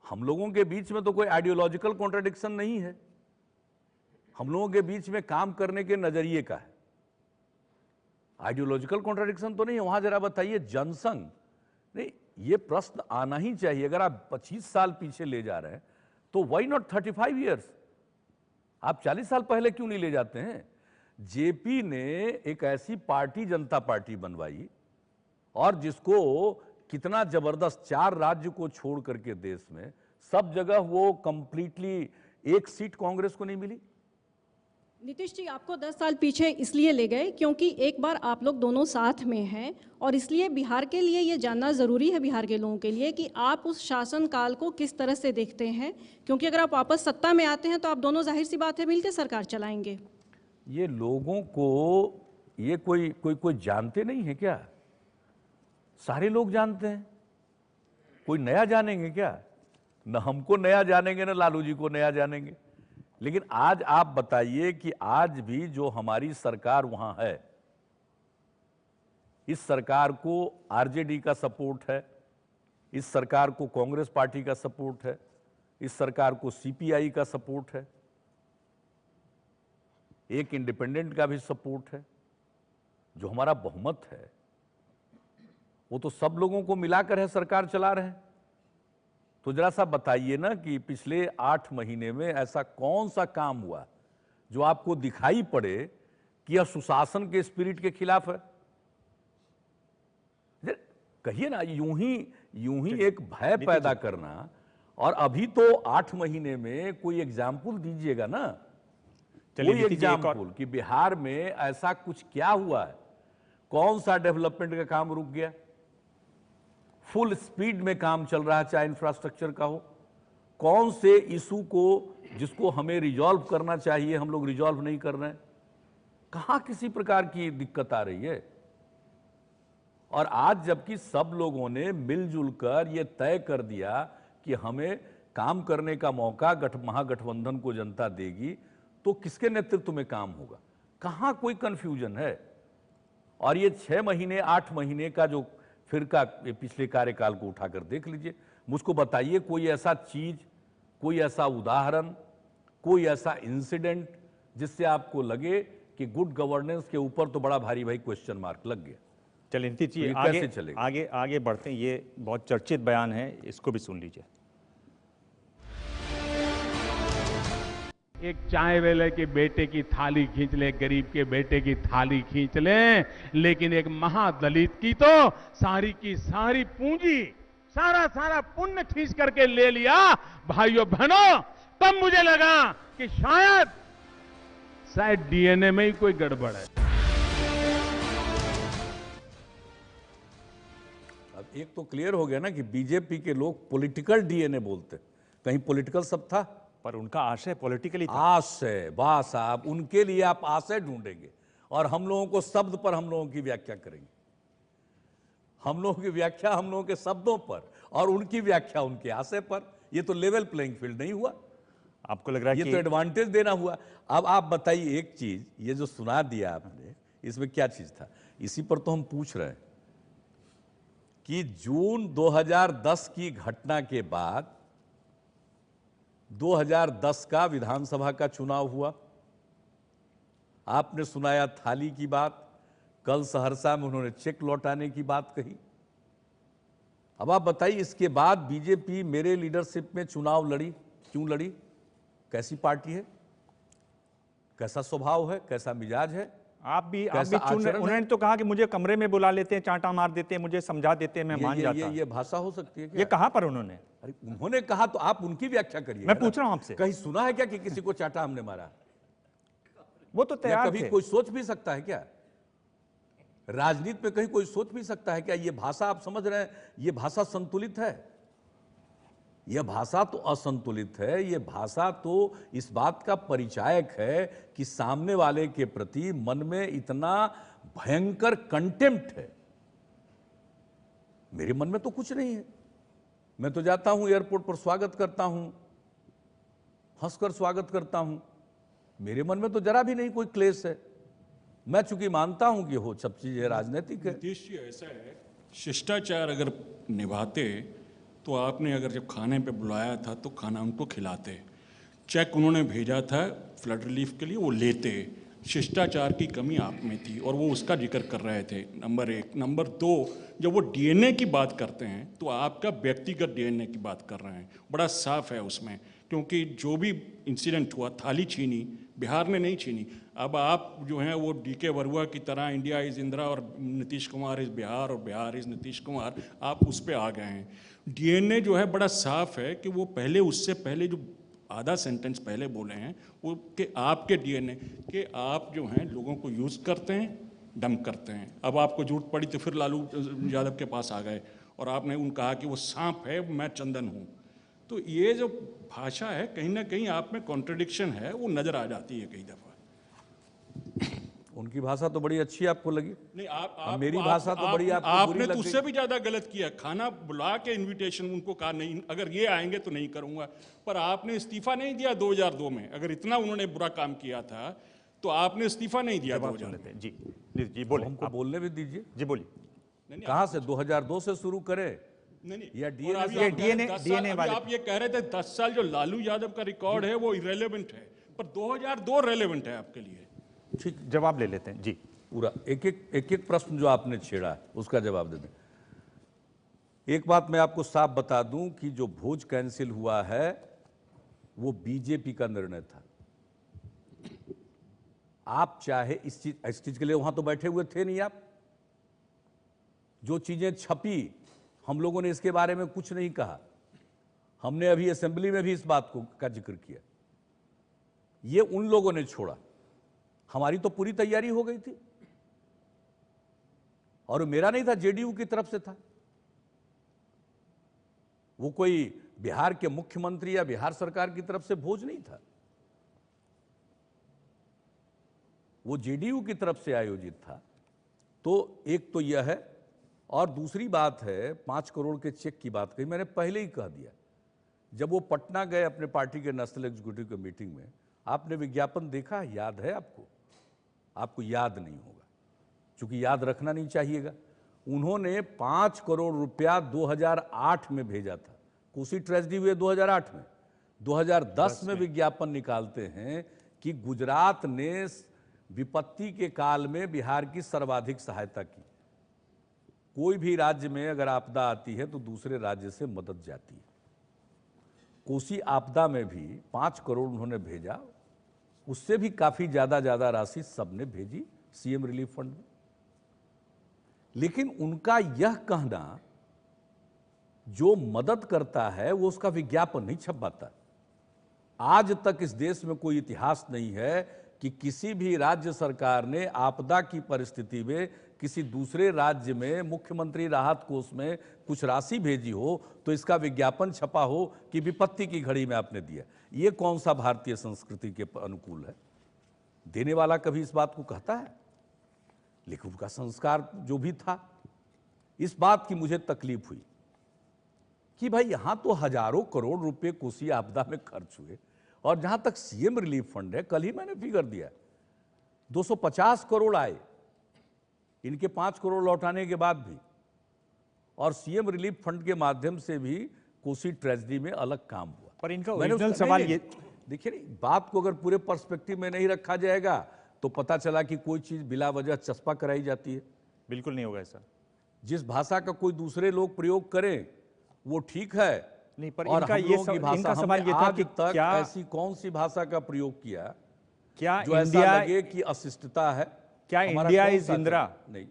हम लोगों के बीच में तो कोई आइडियोलॉजिकल कॉन्ट्रडिक्शन नहीं है, हम लोगों के बीच में काम करने के नजरिए का है। आइडियोलॉजिकल कॉन्ट्रडिक्शन तो नहीं है। वहां जरा बताइए जनसंघ, नहीं, ये प्रश्न आना ही चाहिए। अगर आप 25 साल पीछे ले जा रहे हैं तो व्हाई नॉट 35 इयर्स? आप 40 साल पहले क्यों नहीं ले जाते हैं? जेपी ने एक ऐसी पार्टी, जनता पार्टी बनवाई, और जिसको कितना जबरदस्त, 4 राज्य को छोड़ करके देश में सब जगह वो कंप्लीटली, एक सीट कांग्रेस को नहीं मिली। नीतीश जी, आपको 10 साल पीछे इसलिए ले गए क्योंकि एक बार आप लोग दोनों साथ में हैं, और इसलिए बिहार के लिए ये जानना ज़रूरी है, बिहार के लोगों के लिए, कि आप उस शासनकाल को किस तरह से देखते हैं। क्योंकि अगर आप वापस सत्ता में आते हैं तो आप दोनों, जाहिर सी बात है, मिलकर सरकार चलाएंगे। ये लोगों को ये कोई जानते नहीं है क्या? सारे लोग जानते हैं। कोई नया जानेंगे क्या? न हमको नया जानेंगे, न लालू जी को नया जानेंगे। लेकिन आज आप बताइए कि आज भी जो हमारी सरकार वहां है, इस सरकार को आरजेडी का सपोर्ट है, इस सरकार को कांग्रेस पार्टी का सपोर्ट है, इस सरकार को सीपीआई का सपोर्ट है, एक इंडिपेंडेंट का भी सपोर्ट है। जो हमारा बहुमत है वो तो सब लोगों को मिलाकर है, सरकार चला रहे हैं। तो जरा सा बताइए ना कि पिछले 8 महीने में ऐसा कौन सा काम हुआ जो आपको दिखाई पड़े कि यह सुशासन के स्पिरिट के खिलाफ है? कहिए ना, यूं ही एक भय पैदा करना। और अभी तो 8 महीने में कोई एग्जाम्पल दीजिएगा ना, कोई एग्जाम्पल कि बिहार में ऐसा कुछ क्या हुआ है, कौन सा डेवलपमेंट का काम रुक गया, फुल स्पीड में काम चल रहा है, चाहे इंफ्रास्ट्रक्चर का हो। कौन से इशू को जिसको हमें रिजॉल्व करना चाहिए हम लोग रिजॉल्व नहीं कर रहे हैं? कहां किसी प्रकार की दिक्कत आ रही है? और आज जबकि सब लोगों ने मिलजुल कर यह तय कर दिया कि हमें काम करने का मौका महागठबंधन को जनता देगी, तो किसके नेतृत्व में काम होगा? कहां कोई कंफ्यूजन है? और ये 6 महीने 8 महीने का जो फिरका पिछले कार्यकाल को उठाकर देख लीजिए। मुझको बताइए कोई ऐसा चीज, कोई ऐसा उदाहरण, कोई ऐसा इंसिडेंट जिससे आपको लगे कि गुड गवर्नेंस के ऊपर तो बड़ा भारी क्वेश्चन मार्क लग गया। चलिए नीतीश जी, आगे बढ़ते हैं। ये बहुत चर्चित बयान है, इसको भी सुन लीजिए। एक चाय वाले के बेटे की थाली खींच ले, गरीब के बेटे की थाली खींच ले, लेकिन एक महादलित की तो सारी की सारी पूंजी, सारा पुण्य खींच करके ले लिया। भाइयों बहनों, तब मुझे लगा कि शायद शायद डीएनए में ही कोई गड़बड़ है। अब एक तो क्लियर हो गया ना कि बीजेपी के लोग पॉलिटिकल डीएनए बोलते, कहीं पॉलिटिकल सब था, पर उनका आशय पॉलिटिकली था। आशय, वाह साहब, उनके लिए आप आशय ढूंढेंगे और हम लोगों को शब्द पर हम लोगों की व्याख्या करेंगे। हम लोगों की व्याख्या हम लोगों के शब्दों पर और उनकी व्याख्या उनके आशय पर। ये तो लेवल प्लेइंग फील्ड नहीं हुआ। आपको लग रहा है ये कि तो एडवांटेज देना हुआ। अब आप बताइए एक चीज, ये जो सुना दिया आपने, इसमें क्या चीज था? इसी पर तो हम पूछ रहे हैं कि जून 2010 की घटना के बाद 2010 का विधानसभा का चुनाव हुआ। आपने सुनाया थाली की बात, कल सहरसा में उन्होंने चेक लौटाने की बात कही। अब आप बताइए, इसके बाद बीजेपी मेरे लीडरशिप में चुनाव लड़ी, क्यों लड़ी? कैसी पार्टी है, कैसा स्वभाव है, कैसा मिजाज है? आप भी चुन रहे। उन्होंने तो कहा कि मुझे कमरे में बुला लेते हैं, चांटा मार देते हैं, मुझे समझा देते हैं, मैं मान जाता हूं। ये भाषा हो सकती है क्या? ये कहा पर उन्होंने? अरे उन्होंने कहा तो आप उनकी व्याख्या करिए। मैं पूछ रहा हूं आपसे, कहीं सुना है क्या कि किसी को चांटा हमने मारा? वो तो तैयार कभी थे। कोई सोच भी सकता है क्या? राजनीति में कहीं कोई सोच भी सकता है क्या? ये भाषा आप समझ रहे हैं, ये भाषा संतुलित है? यह भाषा तो असंतुलित है। यह भाषा तो इस बात का परिचायक है कि सामने वाले के प्रति मन में इतना भयंकर कंटेम्प्ट है। मेरे मन में तो कुछ नहीं है। मैं तो जाता हूं एयरपोर्ट पर, स्वागत करता हूं, हंसकर स्वागत करता हूं। मेरे मन में तो जरा भी नहीं कोई क्लेश है। मैं चूंकि मानता हूं कि हो सब चीजें राजनीतिक है। नीतीश जी, ऐसा है, शिष्टाचार अगर निभाते तो आपने अगर जब खाने पे बुलाया था तो खाना उनको खिलाते। चेक उन्होंने भेजा था फ्लड रिलीफ के लिए, वो लेते। शिष्टाचार की कमी आप में थी और वो उसका जिक्र कर रहे थे, नंबर 1। नंबर 2, जब वो डीएनए की बात करते हैं तो आपका व्यक्तिगत डीएनए की बात कर रहे हैं। बड़ा साफ है उसमें, क्योंकि जो भी इंसिडेंट हुआ, थाली छीनी, बिहार ने नहीं छीनी। अब आप जो हैं वो डीके बरुआ की तरह इंडिया इज़ इंदिरा और नीतीश कुमार इज़ बिहार और बिहार इज़ नीतीश कुमार, आप उस पर आ गए हैं। डीएनए जो है बड़ा साफ है कि वो पहले, उससे पहले जो आधा सेंटेंस पहले बोले हैं वो कि आपके डीएनए के आप जो हैं लोगों को यूज़ करते हैं, डंप करते हैं। अब आपको जरूरत पड़ी तो फिर लालू यादव के पास आ गए और आपने उन कहा कि वो सांप है, मैं चंदन हूँ। तो ये जो भाषा है, कहीं ना कहीं आप में कॉन्ट्रडिक्शन है, वो नज़र आ जाती है कई दफ़ा। उनकी भाषा तो बड़ी अच्छी आपको लगी? नहीं, आप मेरी भाषा तो बड़ी आपको बुरी आपने लग तो गई। उससे भी ज्यादा गलत किया। खाना बुला के इनविटेशन उनको कहा नहीं, अगर ये आएंगे तो नहीं करूंगा। पर आपने इस्तीफा नहीं दिया 2002 में। अगर इतना उन्होंने बुरा काम किया था तो आपने इस्तीफा नहीं दिया 2002 में। जी जी बोले, हमको बोलने भी दीजिए। जी बोलिए। कहां से 2002 से शुरू करे? नहीं, या डीएनए वाले आप ये कह रहे थे 10 साल जो लालू यादव का रिकॉर्ड है वो इरेलेवेंट है, पर 2002 रेलेवेंट है आपके लिए। ठीक, जवाब ले लेते हैं जी। पूरा एक एक प्रश्न जो आपने छेड़ा है उसका जवाब दे दें। एक बात मैं आपको साफ बता दूं कि जो भोज कैंसिल हुआ है वो बीजेपी का निर्णय था। आप चाहे इस चीज के लिए वहां तो बैठे हुए थे नहीं आप। जो चीजें छपी, हम लोगों ने इसके बारे में कुछ नहीं कहा। हमने अभी असेंबली में भी इस बात का जिक्र किया। ये उन लोगों ने छोड़ा, हमारी तो पूरी तैयारी हो गई थी। और मेरा नहीं था, जेडीयू की तरफ से था। वो कोई बिहार के मुख्यमंत्री या बिहार सरकार की तरफ से भोज नहीं था, वो जेडीयू की तरफ से आयोजित था। तो एक तो यह है, और दूसरी बात है 5 करोड़ के चेक की बात कही। मैंने पहले ही कह दिया, जब वो पटना गए अपने पार्टी के नेशनल एग्जीक्यूटिव की मीटिंग में, आपने विज्ञापन देखा, याद है आपको? आपको याद नहीं होगा, क्योंकि याद रखना नहीं चाहिएगा। उन्होंने 5 करोड़ रुपया 2008 में भेजा था। कोसी ट्रेजेडी हुए 2008 में। 2010 में विज्ञापन निकालते हैं कि गुजरात ने विपत्ति के काल में बिहार की सर्वाधिक सहायता की। कोई भी राज्य में अगर आपदा आती है तो दूसरे राज्य से मदद जाती है। कोसी आपदा में भी 5 करोड़ उन्होंने भेजा, उससे भी काफी ज्यादा राशि सबने भेजी सीएम रिलीफ फंड में। लेकिन उनका यह कहना, जो मदद करता है वो उसका विज्ञापन नहीं छपवाता। आज तक इस देश में कोई इतिहास नहीं है कि किसी भी राज्य सरकार ने आपदा की परिस्थिति में किसी दूसरे राज्य में मुख्यमंत्री राहत कोष में कुछ राशि भेजी हो तो इसका विज्ञापन छपा हो कि विपत्ति की घड़ी में आपने दिया। ये कौन सा भारतीय संस्कृति के अनुकूल है? देने वाला कभी इस बात को कहता है? लेकिन उनका संस्कार जो भी था, इस बात की मुझे तकलीफ हुई कि भाई यहां तो हजारों करोड़ रुपए कोसी आपदा में खर्च हुए और जहां तक सीएम रिलीफ फंड है, कल ही मैंने फिगर दिया 250 करोड़ आए, इनके 5 करोड़ लौटाने के बाद भी, और सीएम रिलीफ फंड के माध्यम से भी कोसी ट्रेजेडी में अलग काम हुआ। पर इनका ओरिजिनल सवाल ये देखिए, नहीं बात को अगर पूरे पर्सपेक्टिव में नहीं रखा जाएगा तो पता चला कि कोई चीज बिला वजह चस्पा कराई जाती है। बिल्कुल नहीं होगा ऐसा। जिस भाषा का कोई दूसरे लोग प्रयोग करें वो ठीक है, नहीं, पर और इनका इनका सवाल ये था कि तक क्या ऐसी कौन सी भाषा का प्रयोग किया क्या जो इंडिया ऐसा लगे कि अशिष्टता है? क्या इंडिया इज इंदिरा? नहीं,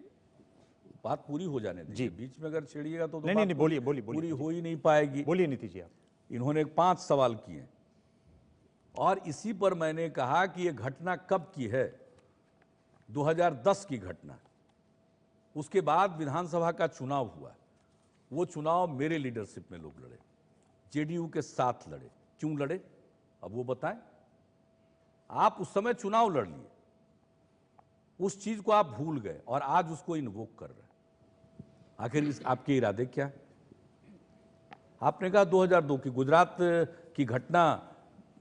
बात पूरी हो जाने दीजिए, बीच में अगर छेड़िएगा तो नहीं, बोलिए पूरी हो ही नहीं पाएगी। बोलिए नीतीश जी आप। इन्होंने 5 सवाल किए और इसी पर मैंने कहा कि ये घटना कब की है? 2010 की घटना। उसके बाद विधानसभा का चुनाव हुआ। वो चुनाव मेरे लीडरशिप में लोग लड़े, जेडीयू के साथ लड़े। क्यों लड़े अब वो बताएं। आप उस समय चुनाव लड़ लिए, उस चीज को आप भूल गए और आज उसको इन्वोक कर रहे हैं। आखिर आपके इरादे क्या? आपने कहा 2002 की गुजरात की घटना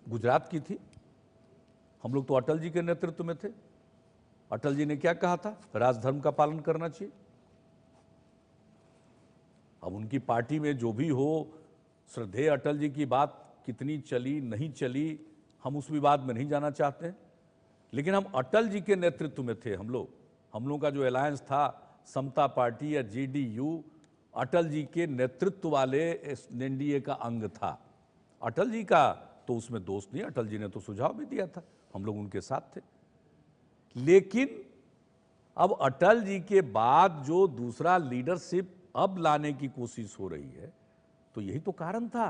गुजरात की थी, हम लोग तो अटल जी के नेतृत्व में थे। अटल जी ने क्या कहा था? राजधर्म का पालन करना चाहिए। अब उनकी पार्टी में जो भी हो, श्रद्धेय अटल जी की बात कितनी चली नहीं चली, हम उस विवाद में नहीं जाना चाहते हैं, लेकिन हम अटल जी के नेतृत्व में थे। हम लोग का जो अलायंस था, समता पार्टी या जेडीयू, अटल जी के नेतृत्व वाले एनडीए का अंग था। अटल जी का तो उसमें दोष नहीं, अटल जी ने तो सुझाव भी दिया था, हम लोग उनके साथ थे। लेकिन अब अटल जी के बाद जो दूसरा लीडरशिप अब लाने की कोशिश हो रही है, तो यही तो कारण था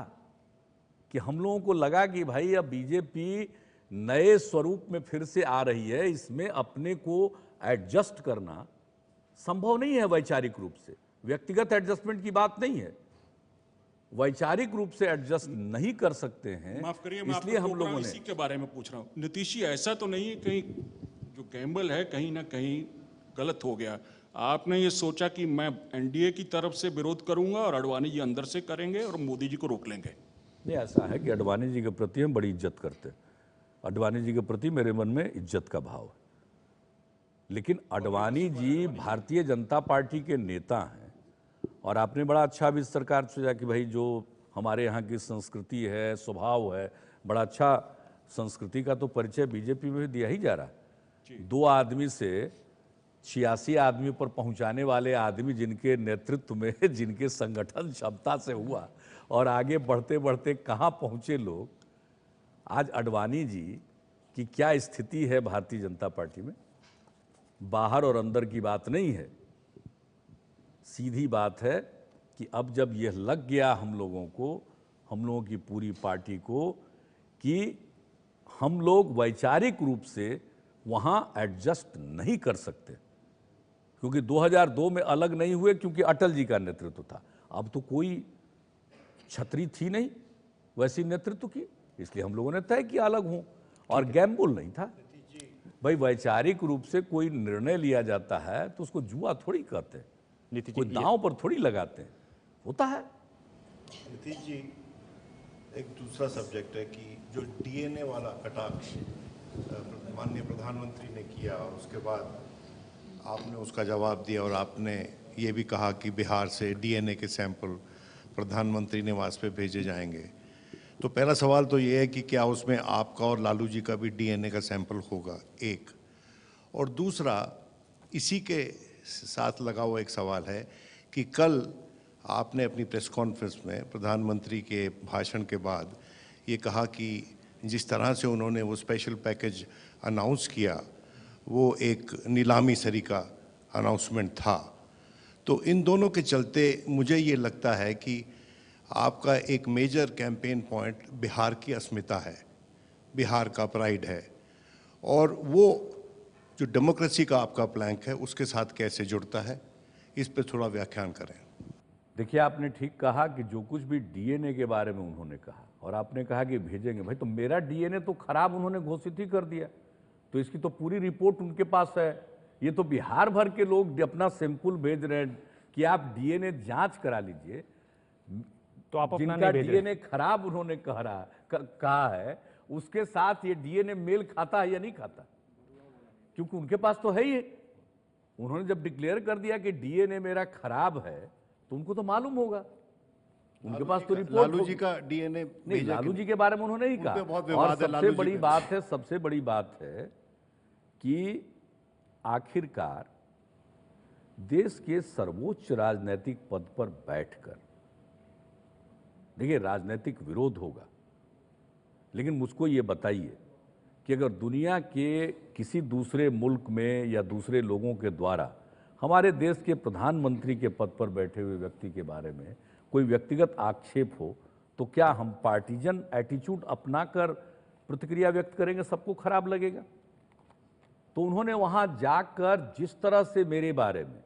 कि हम लोगों को लगा कि भाई अब बीजेपी नए स्वरूप में फिर से आ रही है, इसमें अपने को एडजस्ट करना संभव नहीं है वैचारिक रूप से। व्यक्तिगत एडजस्टमेंट की बात नहीं है, वैचारिक रूप से एडजस्ट नहीं कर सकते हैं। माफ करिए, इसलिए हम लोगों ने इसी के बारे में पूछ रहा हूं। नीतीश जी, ऐसा तो नहीं है कहीं जो गैम्बल है कहीं ना कहीं गलत हो गया? आपने ये सोचा कि मैं एनडीए की तरफ से विरोध करूंगा और अडवाणी जी अंदर से करेंगे और मोदी जी को रोक लेंगे? नहीं, ऐसा है कि अडवाणी जी के प्रति हम बड़ी इज्जत करते हैं। अडवाणी जी के प्रति मेरे मन में इज्जत का भाव है, लेकिन अडवाणी जी भारतीय जनता पार्टी के नेता हैं और आपने बड़ा अच्छा भी सरकार सोचा कि भाई जो हमारे यहाँ की संस्कृति है, स्वभाव है, बड़ा अच्छा संस्कृति का तो परिचय बीजेपी में भी दिया ही जा रहा है। 2 आदमी से 86 आदमी पर पहुंचाने वाले आदमी जिनके नेतृत्व में, जिनके संगठन क्षमता से हुआ और आगे बढ़ते बढ़ते कहाँ पहुंचे लोग। आज अडवाणी जी की क्या स्थिति है भारतीय जनता पार्टी में, बाहर और अंदर की बात नहीं है, सीधी बात है कि अब जब यह लग गया हम लोगों को, हम लोगों की पूरी पार्टी को, कि हम लोग वैचारिक रूप से वहाँ एडजस्ट नहीं कर सकते, क्योंकि 2002 में अलग नहीं हुए क्योंकि अटल जी का नेतृत्व था। अब तो कोई छतरी थी नहीं वैसी नेतृत्व की, इसलिए हम लोगों ने तय किया अलग हों, और गैम्बल नहीं था। भाई वैचारिक रूप से कोई निर्णय लिया जाता है तो उसको जुआ थोड़ी कहते हैं, कोई दांव पर थोड़ी लगाते हैं, होता है। नीतीश जी, एक दूसरा सब्जेक्ट है कि जो डीएनए वाला कटाक्ष माननीय प्रधानमंत्री ने किया और उसके बाद आपने उसका जवाब दिया और आपने ये भी कहा कि बिहार से डीएनए के सैंपल प्रधानमंत्री निवास पे भेजे जाएंगे। तो पहला सवाल तो ये है कि क्या उसमें आपका और लालू जी का भी डीएनए का सैंपल होगा, एक। और दूसरा, इसी के साथ लगा हुआ एक सवाल है कि कल आपने अपनी प्रेस कॉन्फ्रेंस में प्रधानमंत्री के भाषण के बाद ये कहा कि जिस तरह से उन्होंने वो स्पेशल पैकेज अनाउंस किया वो एक नीलामी सरी का अनाउंसमेंट था। तो इन दोनों के चलते मुझे ये लगता है कि आपका एक मेजर कैंपेन पॉइंट बिहार की अस्मिता है, बिहार का प्राइड है, और वो जो डेमोक्रेसी का आपका प्लैंक है उसके साथ कैसे जुड़ता है, इस पे थोड़ा व्याख्यान करें। देखिए, आपने ठीक कहा कि जो कुछ भी डीएनए के बारे में उन्होंने कहा और आपने कहा कि भेजेंगे, भाई तो मेरा डीएनए तो खराब उन्होंने घोषित ही कर दिया, तो इसकी तो पूरी रिपोर्ट उनके पास है। ये तो बिहार भर के लोग अपना सैंपल भेज रहे हैं कि आप डीएनए जांच करा लीजिए, तो आप अपना जिनका नहीं भेज रहे। डीएनए खराब उन्होंने कहा है, उसके साथ ये डीएनए मेल खाता है या नहीं खाता, क्योंकि उनके पास तो है ही। उन्होंने जब डिक्लेयर कर दिया कि डीएनए मेरा खराब है तो उनको तो मालूम होगा, उनके पास तो रिपोर्ट। लालू जी का डीएनए नहीं, लालू जी के बारे में उन्होंने नहीं कहा। बहुत और विवाद है सबसे बड़ी बात है, सबसे बड़ी बात है कि आखिरकार देश के सर्वोच्च राजनीतिक पद पर बैठकर, देखिए राजनीतिक विरोध होगा, लेकिन मुझको ये बताइए कि अगर दुनिया के किसी दूसरे मुल्क में या दूसरे लोगों के द्वारा हमारे देश के प्रधानमंत्री के पद पर बैठे हुए व्यक्ति के बारे में कोई व्यक्तिगत आक्षेप हो, तो क्या हम पार्टीजन एटीट्यूड अपनाकर प्रतिक्रिया व्यक्त करेंगे? सबको खराब लगेगा। तो उन्होंने वहां जाकर जिस तरह से मेरे बारे में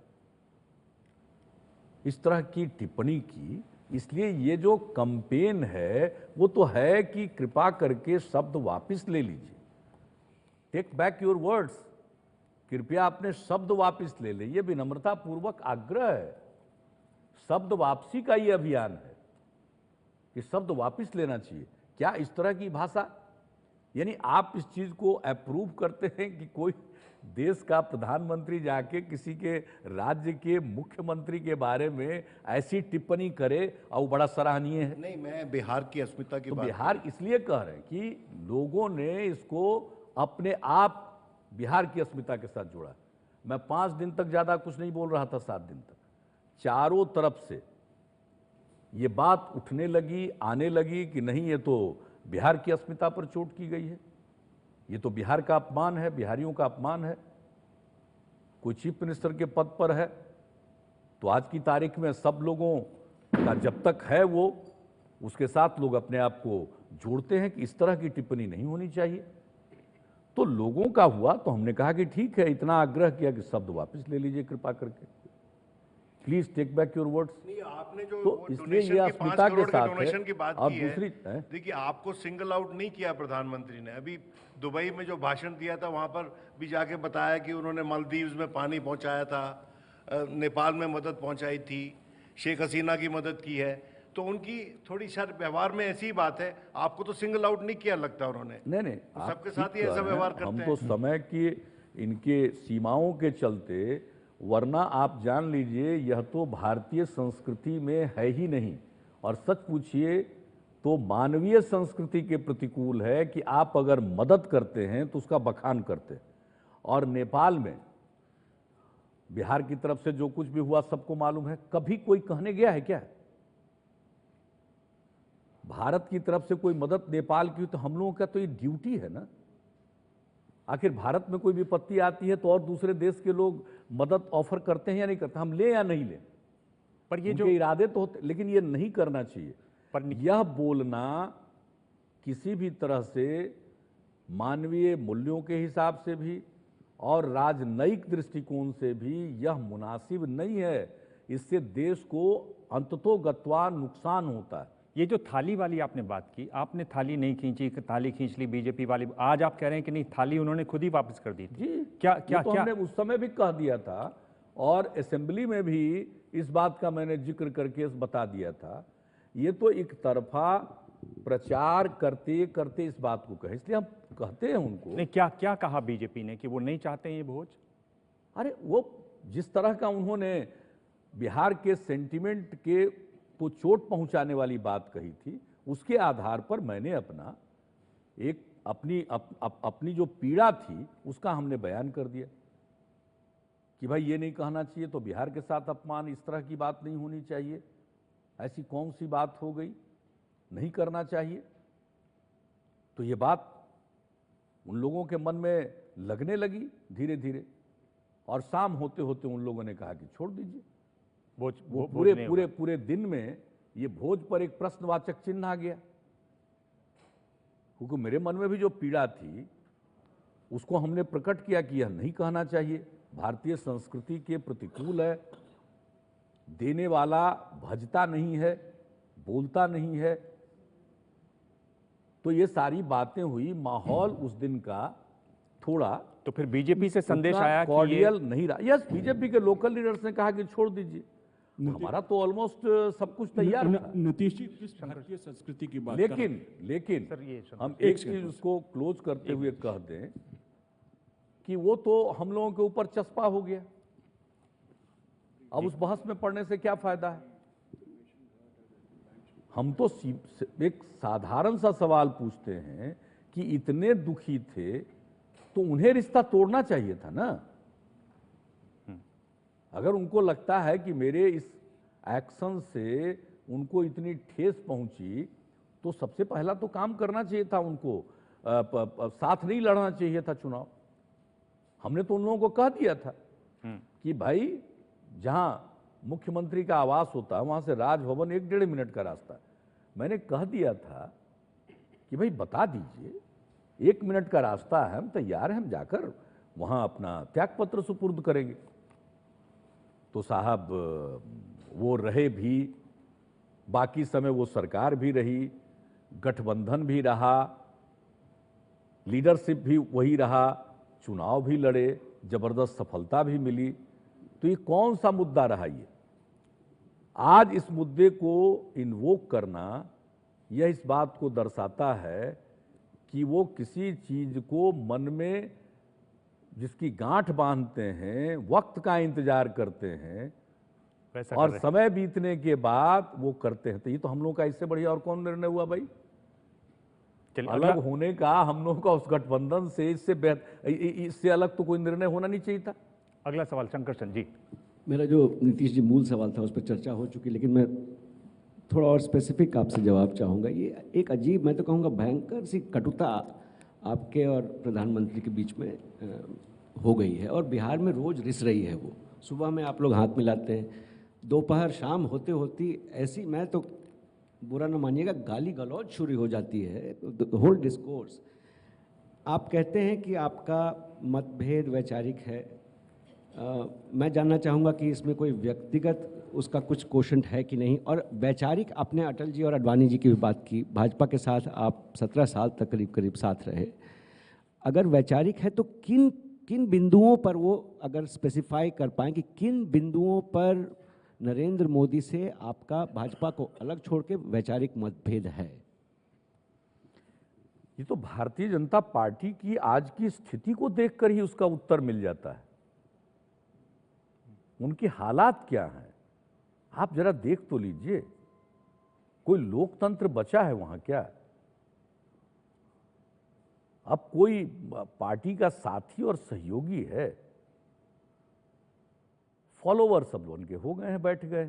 इस तरह की टिप्पणी की, इसलिए ये जो कैंपेन है वो तो है कि कृपा करके शब्द वापस ले लीजिए, टेक बैक योर वर्ड्स, कृपया अपने शब्द वापस ले लें। ये विनम्रता पूर्वक आग्रह है, शब्द वापसी का ये अभियान है कि शब्द वापस लेना चाहिए। क्या इस तरह की भाषा, यानी आप इस चीज को अप्रूव करते हैं कि कोई देश का प्रधानमंत्री जाके किसी के राज्य के मुख्यमंत्री के बारे में ऐसी टिप्पणी करे और वो बड़ा सराहनीय है? नहीं, मैं बिहार की अस्मिता की तो बात बिहार इसलिए कह रहे हैं कि लोगों ने इसको अपने आप बिहार की अस्मिता के साथ जोड़ा। मैं 5 दिन तक ज्यादा कुछ नहीं बोल रहा था, 7 दिन तक चारों तरफ से ये बात उठने लगी, आने लगी कि नहीं, ये तो बिहार की अस्मिता पर चोट की गई है, ये तो बिहार का अपमान है, बिहारियों का अपमान है। कोई चीफ मिनिस्टर के पद पर है तो आज की तारीख में सब लोगों का जब तक है वो, उसके साथ लोग अपने आप को जोड़ते हैं कि इस तरह की टिप्पणी नहीं होनी चाहिए। तो लोगों का हुआ तो हमने कहा कि ठीक है, इतना आग्रह किया कि शब्द वापस ले लीजिए कृपा करके, please take back your words. नहीं, आपने जो तो इसलिए ये अस्मिता के साथ डोनेशन की बात अब की दूसरी है, देखिए आपको सिंगल आउट नहीं किया प्रधानमंत्री ने। अभी दुबई में जो भाषण दिया था वहां पर भी जाके बताया कि उन्होंने मालदीव्स में पानी पहुंचाया था, नेपाल में मदद पहुंचाई थी, शेख हसीना की मदद की है, तो उनकी थोड़ी शायद व्यवहार में ऐसी बात है। आपको तो सिंगल आउट नहीं किया लगता उन्होंने। नहीं, तो सबके साथ ही ऐसा व्यवहार करते हम हैं। तो समय की इनके सीमाओं के चलते, वरना आप जान लीजिए यह तो भारतीय संस्कृति में है ही नहीं, और सच पूछिए तो मानवीय संस्कृति के प्रतिकूल है कि आप अगर मदद करते हैं तो उसका बखान करते हैं। और नेपाल में बिहार की तरफ से जो कुछ भी हुआ सबको मालूम है, कभी कोई कहने गया है क्या? भारत की तरफ से कोई मदद नेपाल की, तो हम लोगों का तो ये ड्यूटी है ना। आखिर भारत में कोई विपत्ति आती है तो और दूसरे देश के लोग मदद ऑफर करते हैं या नहीं करते, हम ले या नहीं ले, पर ये जो इरादे तो होते, लेकिन ये नहीं करना चाहिए। पर यह बोलना किसी भी तरह से मानवीय मूल्यों के हिसाब से भी और राजनयिक दृष्टिकोण से भी यह मुनासिब नहीं है। इससे देश को अंततोगत्वा नुकसान होता है। ये जो थाली वाली आपने बात की, आपने थाली नहीं खींची, थाली खींच ली बीजेपी वाली, आज आप कह रहे हैं कि नहीं, थाली उन्होंने खुद ही वापस कर दी थी। जी, क्या तो हमने उस समय भी कह दिया था और असेंबली में भी इस बात का मैंने जिक्र करके बता दिया था। ये तो एक तरफा प्रचार करते करते इस बात को कहे, इसलिए हम कहते हैं उनको। नहीं, क्या कहा बीजेपी ने कि वो नहीं चाहते हैं ये भोज? अरे वो जिस तरह का उन्होंने बिहार के सेंटिमेंट के को चोट पहुंचाने वाली बात कही थी, उसके आधार पर मैंने अपनी जो पीड़ा थी उसका हमने बयान कर दिया कि भाई ये नहीं कहना चाहिए, तो बिहार के साथ अपमान, इस तरह की बात नहीं होनी चाहिए, ऐसी कौन सी बात हो गई, नहीं करना चाहिए। तो ये बात उन लोगों के मन में लगने लगी धीरे धीरे, और शाम होते होते उन लोगों ने कहा कि छोड़ दीजिए। वो पूरे दिन में ये भोज पर एक प्रश्नवाचक चिन्ह आ गया, क्योंकि मेरे मन में भी जो पीड़ा थी उसको हमने प्रकट किया कि यह नहीं कहना चाहिए, भारतीय संस्कृति के प्रतिकूल है, देने वाला भजता नहीं है, बोलता नहीं है। तो ये सारी बातें हुई, माहौल उस दिन का थोड़ा तो फिर बीजेपी से संदेश आया कि कॉर्डियल नहीं रहा। यस, बीजेपी के लोकल लीडर्स ने कहा कि छोड़ दीजिए, हमारा तो ऑलमोस्ट सब कुछ तैयार था। नीतीश जी, किस भारतीय संस्कृति की बात कर रहे हैं? लेकिन सर ये हम एक चीज उसको क्लोज करते हुए कह दें कि वो तो हम लोगों के ऊपर चस्पा हो गया, अब उस बहस में पढ़ने से क्या फायदा है। हम तो एक साधारण सा सवाल पूछते हैं कि इतने दुखी थे तो उन्हें रिश्ता तोड़ना चाहिए था ना। अगर उनको लगता है कि मेरे इस एक्शन से उनको इतनी ठेस पहुंची तो सबसे पहला तो काम करना चाहिए था उनको, साथ नहीं लड़ना चाहिए था चुनाव। हमने तो उन लोगों को कह दिया था कि भाई जहां मुख्यमंत्री का आवास होता है वहां से राजभवन 1-1.5 मिनट का रास्ता है। मैंने कह दिया था कि भाई बता दीजिए, 1 मिनट का रास्ता है, हम तैयार हैं, हम जाकर वहां अपना त्यागपत्र सुपुर्द करेंगे। तो साहब वो रहे भी, बाकी समय वो सरकार भी रही, गठबंधन भी रहा, लीडरशिप भी वही रहा, चुनाव भी लड़े, जबरदस्त सफलता भी मिली। तो ये कौन सा मुद्दा रहा ये? आज इस मुद्दे को इन्वोक करना यह इस बात को दर्शाता है कि वो किसी चीज को मन में जिसकी गांठ बांधते हैं, वक्त का इंतजार करते हैं और समय बीतने के बाद वो करते हैं। तो ये तो हम लोगों का इससे बढ़िया और कौन निर्णय हुआ भाई? अलग होने का हम लोगों का उस गठबंधन से, इससे अलग तो कोई निर्णय होना नहीं चाहिए था। अगला सवाल शंकर सेन जी। मेरा जो नीतीश जी मूल सवाल था उस पर चर्चा हो चुकी, लेकिन मैं थोड़ा और स्पेसिफिक आपसे जवाब चाहूँगा। ये एक अजीब, मैं तो कहूँगा भयंकर सी कटुता आपके और प्रधानमंत्री के बीच में हो गई है और बिहार में रोज़ रिस रही है। वो सुबह में आप लोग हाथ मिलाते हैं, दोपहर शाम होते होती ऐसी, मैं तो बुरा न मानिएगा, गाली गलौज शुरू हो जाती है। होल डिस्कोर्स, आप कहते हैं कि आपका मतभेद वैचारिक है। मैं जानना चाहूँगा कि इसमें कोई व्यक्तिगत उसका कुछ क्वेश्चन है कि नहीं। और वैचारिक, आपने अटल जी और अडवाणी जी की भी बात की, भाजपा के साथ आप 17 साल तक करीब साथ रहे। अगर वैचारिक है तो किन किन बिंदुओं पर, वो अगर स्पेसिफाई कर पाएँ कि किन बिंदुओं पर नरेंद्र मोदी से आपका भाजपा को अलग छोड़ के वैचारिक मतभेद है? ये तो भारतीय जनता पार्टी की आज की स्थिति को देखकर ही उसका उत्तर मिल जाता है। उनके हालात क्या हैं आप जरा देख तो लीजिए। कोई लोकतंत्र बचा है वहां क्या? अब कोई पार्टी का साथी और सहयोगी है? फॉलोवर सब उनके हो गए हैं, बैठ गए।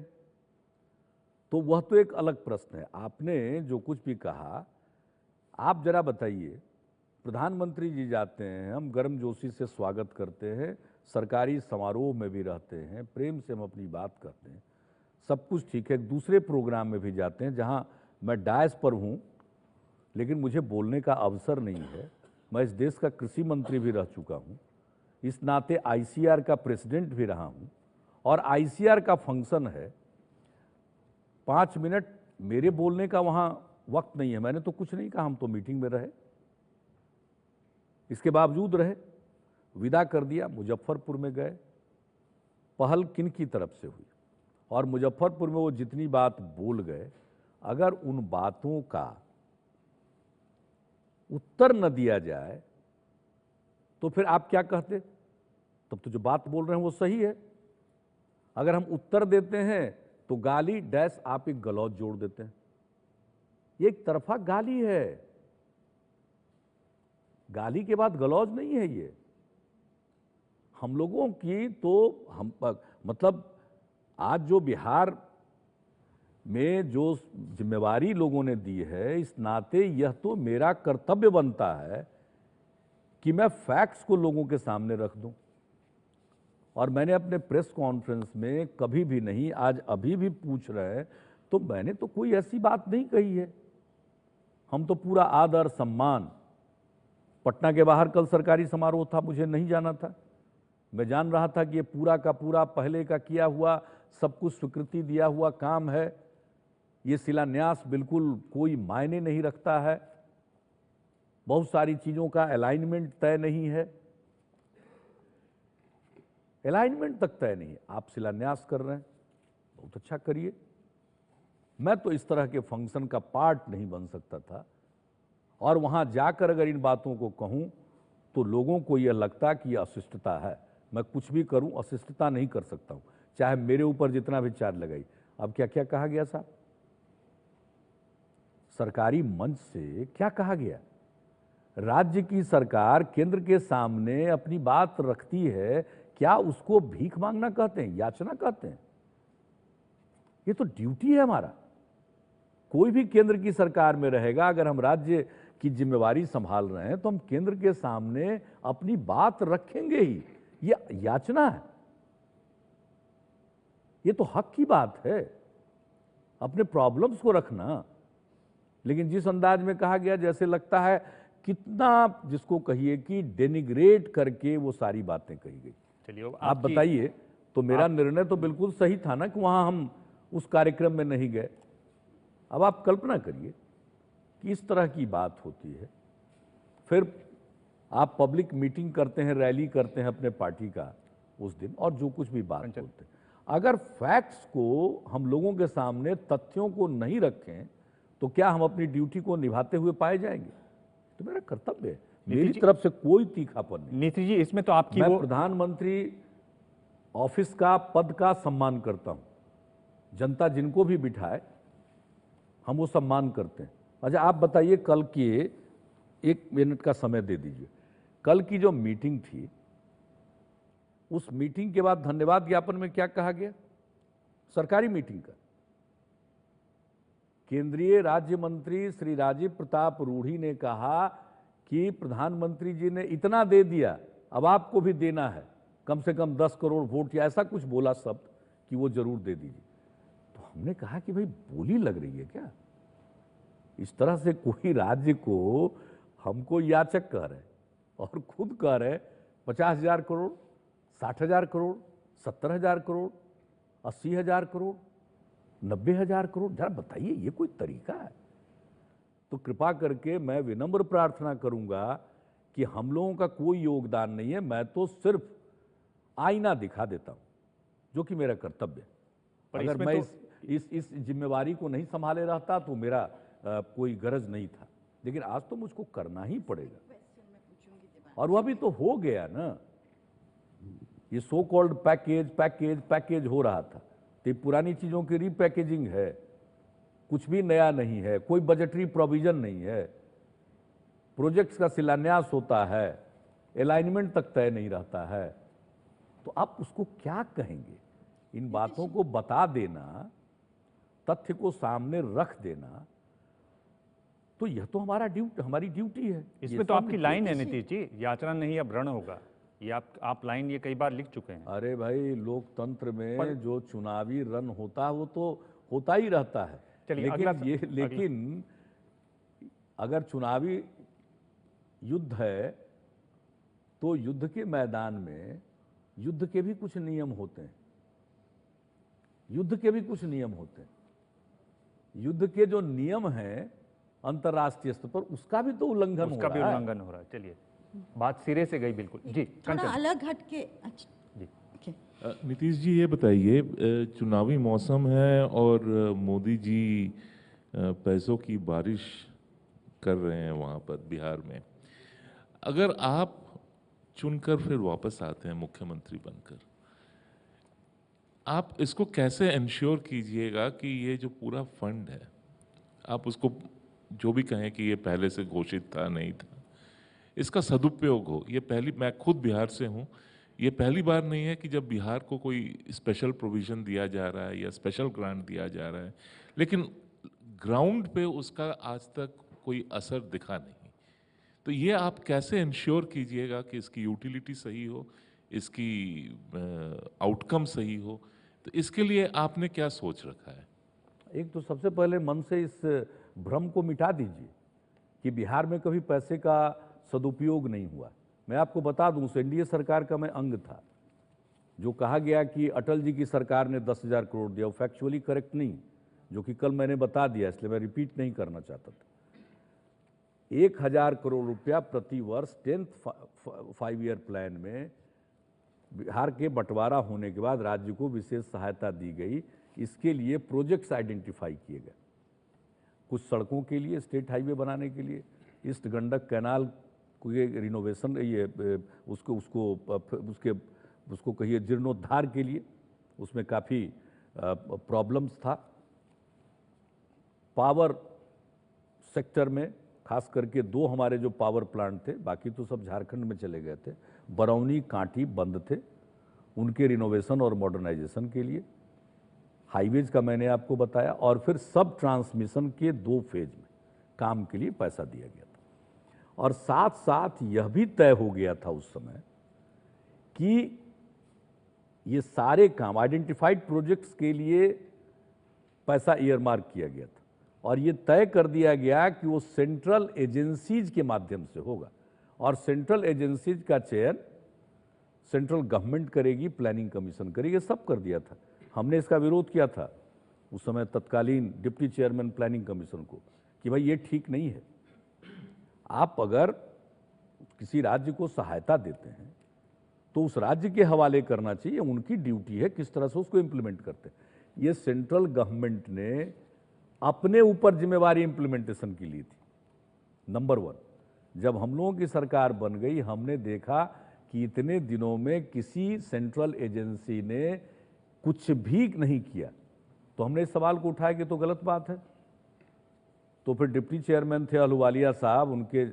तो वह तो एक अलग प्रश्न है। आपने जो कुछ भी कहा, आप जरा बताइए, प्रधानमंत्री जी जाते हैं, हम गर्मजोशी से स्वागत करते हैं, सरकारी समारोह में भी रहते हैं, प्रेम से हम अपनी बात करते हैं, सब कुछ ठीक है। एक दूसरे प्रोग्राम में भी जाते हैं जहां मैं डायस पर हूं लेकिन मुझे बोलने का अवसर नहीं है। मैं इस देश का कृषि मंत्री भी रह चुका हूं, इस नाते आईसीआर का प्रेसिडेंट भी रहा हूं, और आईसीआर का फंक्शन है, 5 मिनट मेरे बोलने का वहां वक्त नहीं है। मैंने तो कुछ नहीं कहा, हम तो मीटिंग में रहे, इसके बावजूद रहे, विदा कर दिया, मुजफ्फरपुर में गए। पहल किन की तरफ से हुई? और मुजफ्फरपुर में वो जितनी बात बोल गए, अगर उन बातों का उत्तर न दिया जाए तो फिर आप क्या कहते? तब तो जो बात बोल रहे हैं वो सही है। अगर हम उत्तर देते हैं तो गाली डैश आप एक गलौज जोड़ देते हैं। एक तरफा गाली है, गाली के बाद गलौज नहीं है ये। हम लोगों की तो हम मतलब आज जो बिहार में जो जिम्मेवारी लोगों ने दी है, इस नाते यह तो मेरा कर्तव्य बनता है कि मैं फैक्ट्स को लोगों के सामने रख दूं। और मैंने अपने प्रेस कॉन्फ्रेंस में कभी भी नहीं, आज अभी भी पूछ रहे हैं तो मैंने तो कोई ऐसी बात नहीं कही है। हम तो पूरा आदर सम्मान पटना के बाहर कल सरकारी समारोह था, मुझे नहीं जाना था। मैं जान रहा था कि ये पूरा का पूरा पहले का किया हुआ सब कुछ स्वीकृति दिया हुआ काम है। ये शिलान्यास बिल्कुल कोई मायने नहीं रखता है। बहुत सारी चीज़ों का अलाइनमेंट तय नहीं है, अलाइनमेंट तक तय नहीं है। आप शिलान्यास कर रहे हैं, बहुत अच्छा करिए। मैं तो इस तरह के फंक्शन का पार्ट नहीं बन सकता था, और वहाँ जाकर अगर इन बातों को कहूँ तो लोगों को यह लगता कि यह अशिष्टता है। मैं कुछ भी करूँ अशिष्टता नहीं कर सकता हूँ, चाहे मेरे ऊपर जितना भी चार्ज लगाई। अब क्या क्या कहा गया साहब, सरकारी मंच से क्या कहा गया? राज्य की सरकार केंद्र के सामने अपनी बात रखती है, क्या उसको भीख मांगना कहते हैं, याचना कहते हैं? ये तो ड्यूटी है हमारा। कोई भी केंद्र की सरकार में रहेगा, अगर हम राज्य की जिम्मेवारी संभाल रहे हैं तो हम केंद्र के सामने अपनी बात रखेंगे ही। ये याचना है, ये तो हक की बात है, अपने प्रॉब्लम्स को रखना। लेकिन जिस अंदाज में कहा गया, जैसे लगता है कितना, जिसको कहिए कि डेनिग्रेट करके वो सारी बातें कही गई। चलिए आप बताइए, तो मेरा निर्णय तो बिल्कुल सही था ना कि वहां हम उस कार्यक्रम में नहीं गए। अब आप कल्पना करिए कि इस तरह की बात होती है, फिर आप पब्लिक मीटिंग करते हैं, रैली करते हैं अपने पार्टी का उस दिन, और जो कुछ भी बात बोलते हैं, अगर फैक्ट्स को हम लोगों के सामने, तथ्यों को नहीं रखें तो क्या हम अपनी ड्यूटी को निभाते हुए पाए जाएंगे? तो मेरा कर्तव्य है, मेरी तरफ से कोई तीखापन नहीं। नीतीश जी, इसमें तो आपकी मैं प्रधानमंत्री ऑफिस का, पद का सम्मान करता हूं। जनता जिनको भी बिठाए हम वो सम्मान करते हैं। अच्छा आप बताइए, कल की 1 मिनट का समय दे दीजिए, कल की जो मीटिंग थी, उस मीटिंग के बाद धन्यवाद ज्ञापन में क्या कहा गया? सरकारी मीटिंग का केंद्रीय राज्य मंत्री श्री राजीव प्रताप रूढ़ी ने कहा कि प्रधानमंत्री जी ने इतना दे दिया, अब आपको भी देना है, कम से कम 10 करोड़ वोट या ऐसा कुछ बोला शब्द कि वो जरूर दे दीजिए। तो हमने कहा कि भाई बोली लग रही है क्या? इस तरह से कोई राज्य को हमको याचक कह रहे और खुद कह रहे 50,000 करोड़, 60,000 करोड़, 70,000 करोड़, 80,000 करोड़, 90,000 करोड़। जरा बताइए, ये कोई तरीका है? तो कृपा करके मैं विनम्र प्रार्थना करूंगा कि हम लोगों का कोई योगदान नहीं है, मैं तो सिर्फ आईना दिखा देता हूं, जो कि मेरा कर्तव्य है। अगर मैं इस जिम्मेवारी को नहीं संभाले रहता तो मेरा कोई गरज नहीं था, लेकिन आज तो मुझको करना ही पड़ेगा, और वह भी तो हो गया ना। ये सो कॉल्ड पैकेज हो रहा था, तो पुरानी चीजों की रीपैकेजिंग है, कुछ भी नया नहीं है, कोई बजटरी प्रोविजन नहीं है, प्रोजेक्ट्स का शिलान्यास होता है, अलाइनमेंट तक तय नहीं रहता है, तो आप उसको क्या कहेंगे? इन बातों को बता देना, तथ्य को सामने रख देना, तो यह तो हमारी ड्यूटी है। इसमें तो आपकी लाइन है नीतीश जी, याचना नहीं अब रण होगा, ये आप लाइन ये कई बार लिख चुके हैं। अरे भाई, लोकतंत्र में जो चुनावी रन होता है वो तो होता ही रहता है। लेकिन अगर चुनावी युद्ध है तो युद्ध के मैदान में युद्ध के भी कुछ नियम होते हैं, युद्ध के भी कुछ नियम होते हैं। युद्ध के जो नियम हैं अंतर्राष्ट्रीय स्तर पर, उसका भी तो उल्लंघन हो रहा है। चलिए, बात सिरे से गई बिल्कुल जी, अलग हटके। जी नीतीश जी, ये बताइए, चुनावी मौसम है और मोदी जी पैसों की बारिश कर रहे हैं वहाँ पर बिहार में, अगर आप चुनकर फिर वापस आते हैं मुख्यमंत्री बनकर, आप इसको कैसे इंश्योर कीजिएगा कि ये जो पूरा फंड है, आप उसको जो भी कहें कि ये पहले से घोषित था नहीं था, इसका सदुपयोग हो? ये मैं खुद बिहार से हूँ, ये पहली बार नहीं है कि जब बिहार को कोई स्पेशल प्रोविज़न दिया जा रहा है या स्पेशल ग्रांट दिया जा रहा है, लेकिन ग्राउंड पे उसका आज तक कोई असर दिखा नहीं। तो ये आप कैसे इंश्योर कीजिएगा कि इसकी यूटिलिटी सही हो, इसकी आउटकम सही हो? तो इसके लिए आपने क्या सोच रखा है? एक तो सबसे पहले मन से इस भ्रम को मिटा दीजिए कि बिहार में कभी पैसे का सदुपयोग नहीं हुआ। मैं आपको बता दूं, उस एनडीए सरकार का मैं अंग था। जो कहा गया कि अटल जी की सरकार ने 10,000 करोड़ दिया, वो फैक्चुअली करेक्ट नहीं, जो कि कल मैंने बता दिया, इसलिए मैं रिपीट नहीं करना चाहता था। 1,000 करोड़ रुपया प्रति वर्ष 10th 5 ईयर प्लान में बिहार के बंटवारा होने के बाद राज्य को विशेष सहायता दी गई। इसके लिए प्रोजेक्ट्स आइडेंटिफाई किए गए, कुछ सड़कों के लिए, स्टेट हाईवे बनाने के लिए, ईस्ट गंडक कैनाल को ये रिनोवेशन, ये उसको कहिए जीर्णोद्धार के लिए, उसमें काफ़ी प्रॉब्लम्स था। पावर सेक्टर में खास करके 2 हमारे जो पावर प्लांट थे, बाकी तो सब झारखंड में चले गए थे, बरौनी कांटी बंद थे, उनके रिनोवेशन और मॉडर्नाइजेशन के लिए। हाईवेज का मैंने आपको बताया, और फिर सब ट्रांसमिशन के 2 फेज में काम के लिए पैसा दिया गया था। और साथ साथ यह भी तय हो गया था उस समय कि ये सारे काम आइडेंटिफाइड प्रोजेक्ट्स के लिए पैसा ईयरमार्क किया गया था, और ये तय कर दिया गया कि वो सेंट्रल एजेंसीज के माध्यम से होगा, और सेंट्रल एजेंसीज का चयन सेंट्रल गवर्नमेंट करेगी, प्लानिंग कमीशन करेगी, ये सब कर दिया था। हमने इसका विरोध किया था उस समय तत्कालीन डिप्टी चेयरमैन प्लानिंग कमीशन को कि भाई ये ठीक नहीं है। आप अगर किसी राज्य को सहायता देते हैं तो उस राज्य के हवाले करना चाहिए, उनकी ड्यूटी है किस तरह से उसको इम्प्लीमेंट करते हैं। ये सेंट्रल गवर्नमेंट ने अपने ऊपर जिम्मेवारी इम्प्लीमेंटेशन की ली थी। नंबर 1, जब हम लोगों की सरकार बन गई, हमने देखा कि इतने दिनों में किसी सेंट्रल एजेंसी ने कुछ भी नहीं किया, तो हमने इस सवाल को उठाया कि तो गलत बात है। तो फिर डिप्टी चेयरमैन थे अहलुवालिया साहब, उनके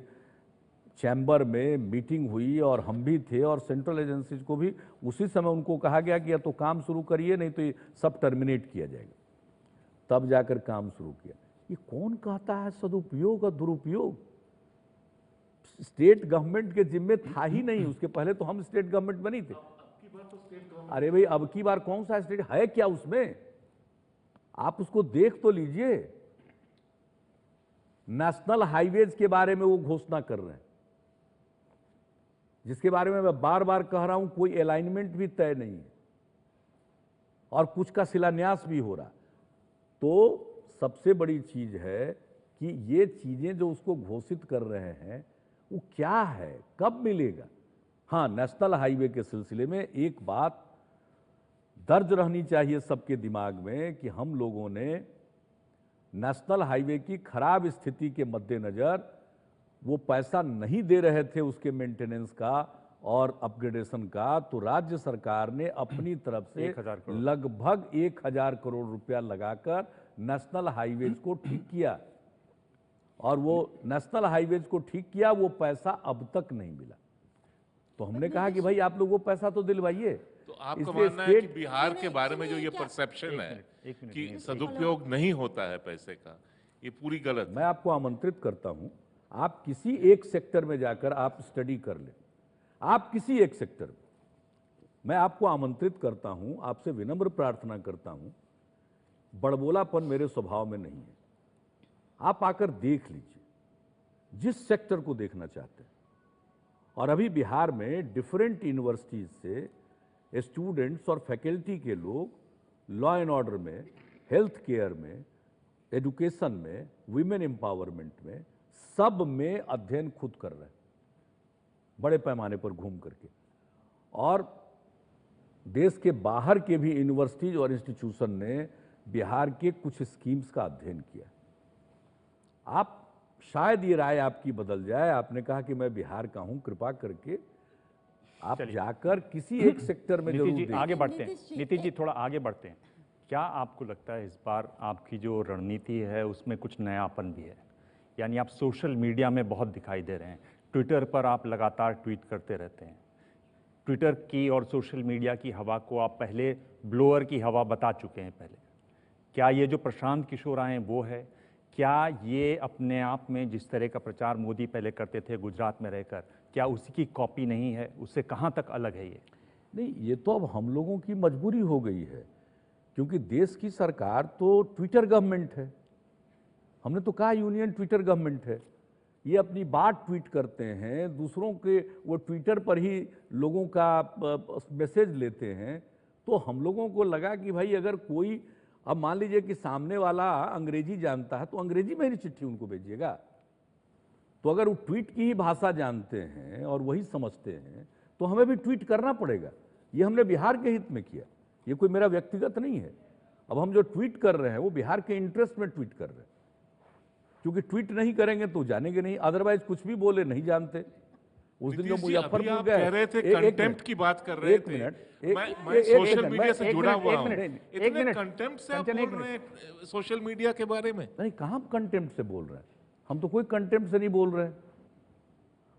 चैम्बर में मीटिंग हुई और हम भी थे, और सेंट्रल एजेंसीज को भी उसी समय उनको कहा गया कि या तो काम शुरू करिए, नहीं तो ये सब टर्मिनेट किया जाएगा। तब जाकर काम शुरू किया। ये कौन कहता है सदुपयोग और दुरुपयोग? स्टेट गवर्नमेंट के जिम्मे था ही नहीं, उसके पहले तो हम स्टेट गवर्नमेंट में नहीं थे। अरे भाई, अब की बार कौन सा स्टेट है क्या उसमें? आप उसको देख तो लीजिए। नेशनल हाईवेज के बारे में वो घोषणा कर रहे हैं, जिसके बारे में मैं बार बार कह रहा हूं, कोई अलाइनमेंट भी तय नहीं है और कुछ का शिलान्यास भी हो रहा। तो सबसे बड़ी चीज है कि ये चीजें जो उसको घोषित कर रहे हैं वो क्या है, कब मिलेगा। हाँ, नेशनल हाईवे के सिलसिले में एक बात दर्ज रहनी चाहिए सबके दिमाग में कि हम लोगों ने नेशनल हाईवे की खराब स्थिति के मद्देनजर वो पैसा नहीं दे रहे थे उसके मेंटेनेंस का और अपग्रेडेशन का, तो राज्य सरकार ने अपनी तरफ से लगभग 1,000 करोड़ रुपया लगाकर नेशनल हाईवेज को ठीक किया, और वो नेशनल हाईवेज को ठीक किया, वो पैसा अब तक नहीं मिला। तो हमने कहा कि भाई आप लोग वो पैसा तो दिलवाइए। तो आपका मानना है कि बिहार के बारे में जो ये परसेप्शन है कि सदुपयोग नहीं होता है पैसे का, ये पूरी गलत है। मैं आपको आमंत्रित करता हूं, आप किसी एक सेक्टर में जाकर आप स्टडी कर लें, आप किसी एक सेक्टर में, मैं आपको आमंत्रित करता हूं, आपसे विनम्र प्रार्थना करता हूं, बड़बोलापन मेरे स्वभाव में नहीं है, आप आकर देख लीजिए जिस सेक्टर को देखना चाहते हैं। और अभी बिहार में डिफरेंट यूनिवर्सिटीज से स्टूडेंट्स और फैकल्टी के लोग लॉ एंड ऑर्डर में, हेल्थ केयर में, एजुकेशन में, विमेन एम्पावरमेंट में, सब में अध्ययन खुद कर रहे हैं, बड़े पैमाने पर घूम करके। और देश के बाहर के भी यूनिवर्सिटीज और इंस्टीट्यूशन ने बिहार के कुछ स्कीम्स का अध्ययन किया। आप शायद ये राय आपकी बदल जाए, आपने कहा कि मैं बिहार का हूं, कृपा करके आप जाकर किसी एक सेक्टर में जरूर देखिए। आगे बढ़ते हैं नीतीश जी, थोड़ा आगे बढ़ते हैं। क्या आपको लगता है इस बार आपकी जो रणनीति है उसमें कुछ नयापन भी है? यानी आप सोशल मीडिया में बहुत दिखाई दे रहे हैं, ट्विटर पर आप लगातार ट्वीट करते रहते हैं। ट्विटर की और सोशल मीडिया की हवा को आप पहले ब्लोअर की हवा बता चुके हैं पहले। क्या ये जो प्रशांत किशोर आए वो है? क्या ये अपने आप में जिस तरह का प्रचार मोदी पहले करते थे गुजरात में रहकर, क्या उसी की कॉपी नहीं है? उससे कहाँ तक अलग है ये? नहीं, ये तो अब हम लोगों की मजबूरी हो गई है, क्योंकि देश की सरकार तो ट्विटर गवर्नमेंट है। हमने तो कहा यूनियन ट्विटर गवर्नमेंट है। ये अपनी बात ट्वीट करते हैं, दूसरों के वो ट्विटर पर ही लोगों का मैसेज लेते हैं। तो हम लोगों को लगा कि भाई अगर कोई, अब मान लीजिए कि सामने वाला अंग्रेजी जानता है तो अंग्रेजी में ही चिट्ठी उनको भेजिएगा। तो अगर वो ट्वीट की ही भाषा जानते हैं और वही समझते हैं तो हमें भी ट्वीट करना पड़ेगा। ये हमने बिहार के हित में किया, ये कोई मेरा व्यक्तिगत नहीं है। अब हम जो ट्वीट कर रहे हैं वो बिहार के इंटरेस्ट में ट्वीट कर रहे हैं, क्योंकि ट्वीट नहीं करेंगे तो जानेंगे नहीं, अदरवाइज कुछ भी बोले नहीं जानते। उस दिन जो मुजफ्फरपुर गए, कह रहे थे कंटेम्प्ट की बात कर रहे थे। मैं सोशल मीडिया से जुड़ा हुआ हूं, इतने कंटेम्प्ट से आप बोल रहे हैं सोशल मीडिया के बारे में? नहीं, कहां कंटेम्प्ट से बोल रहे हैं, हम तो कोई कंटेम्प्ट से नहीं बोल रहे हैं।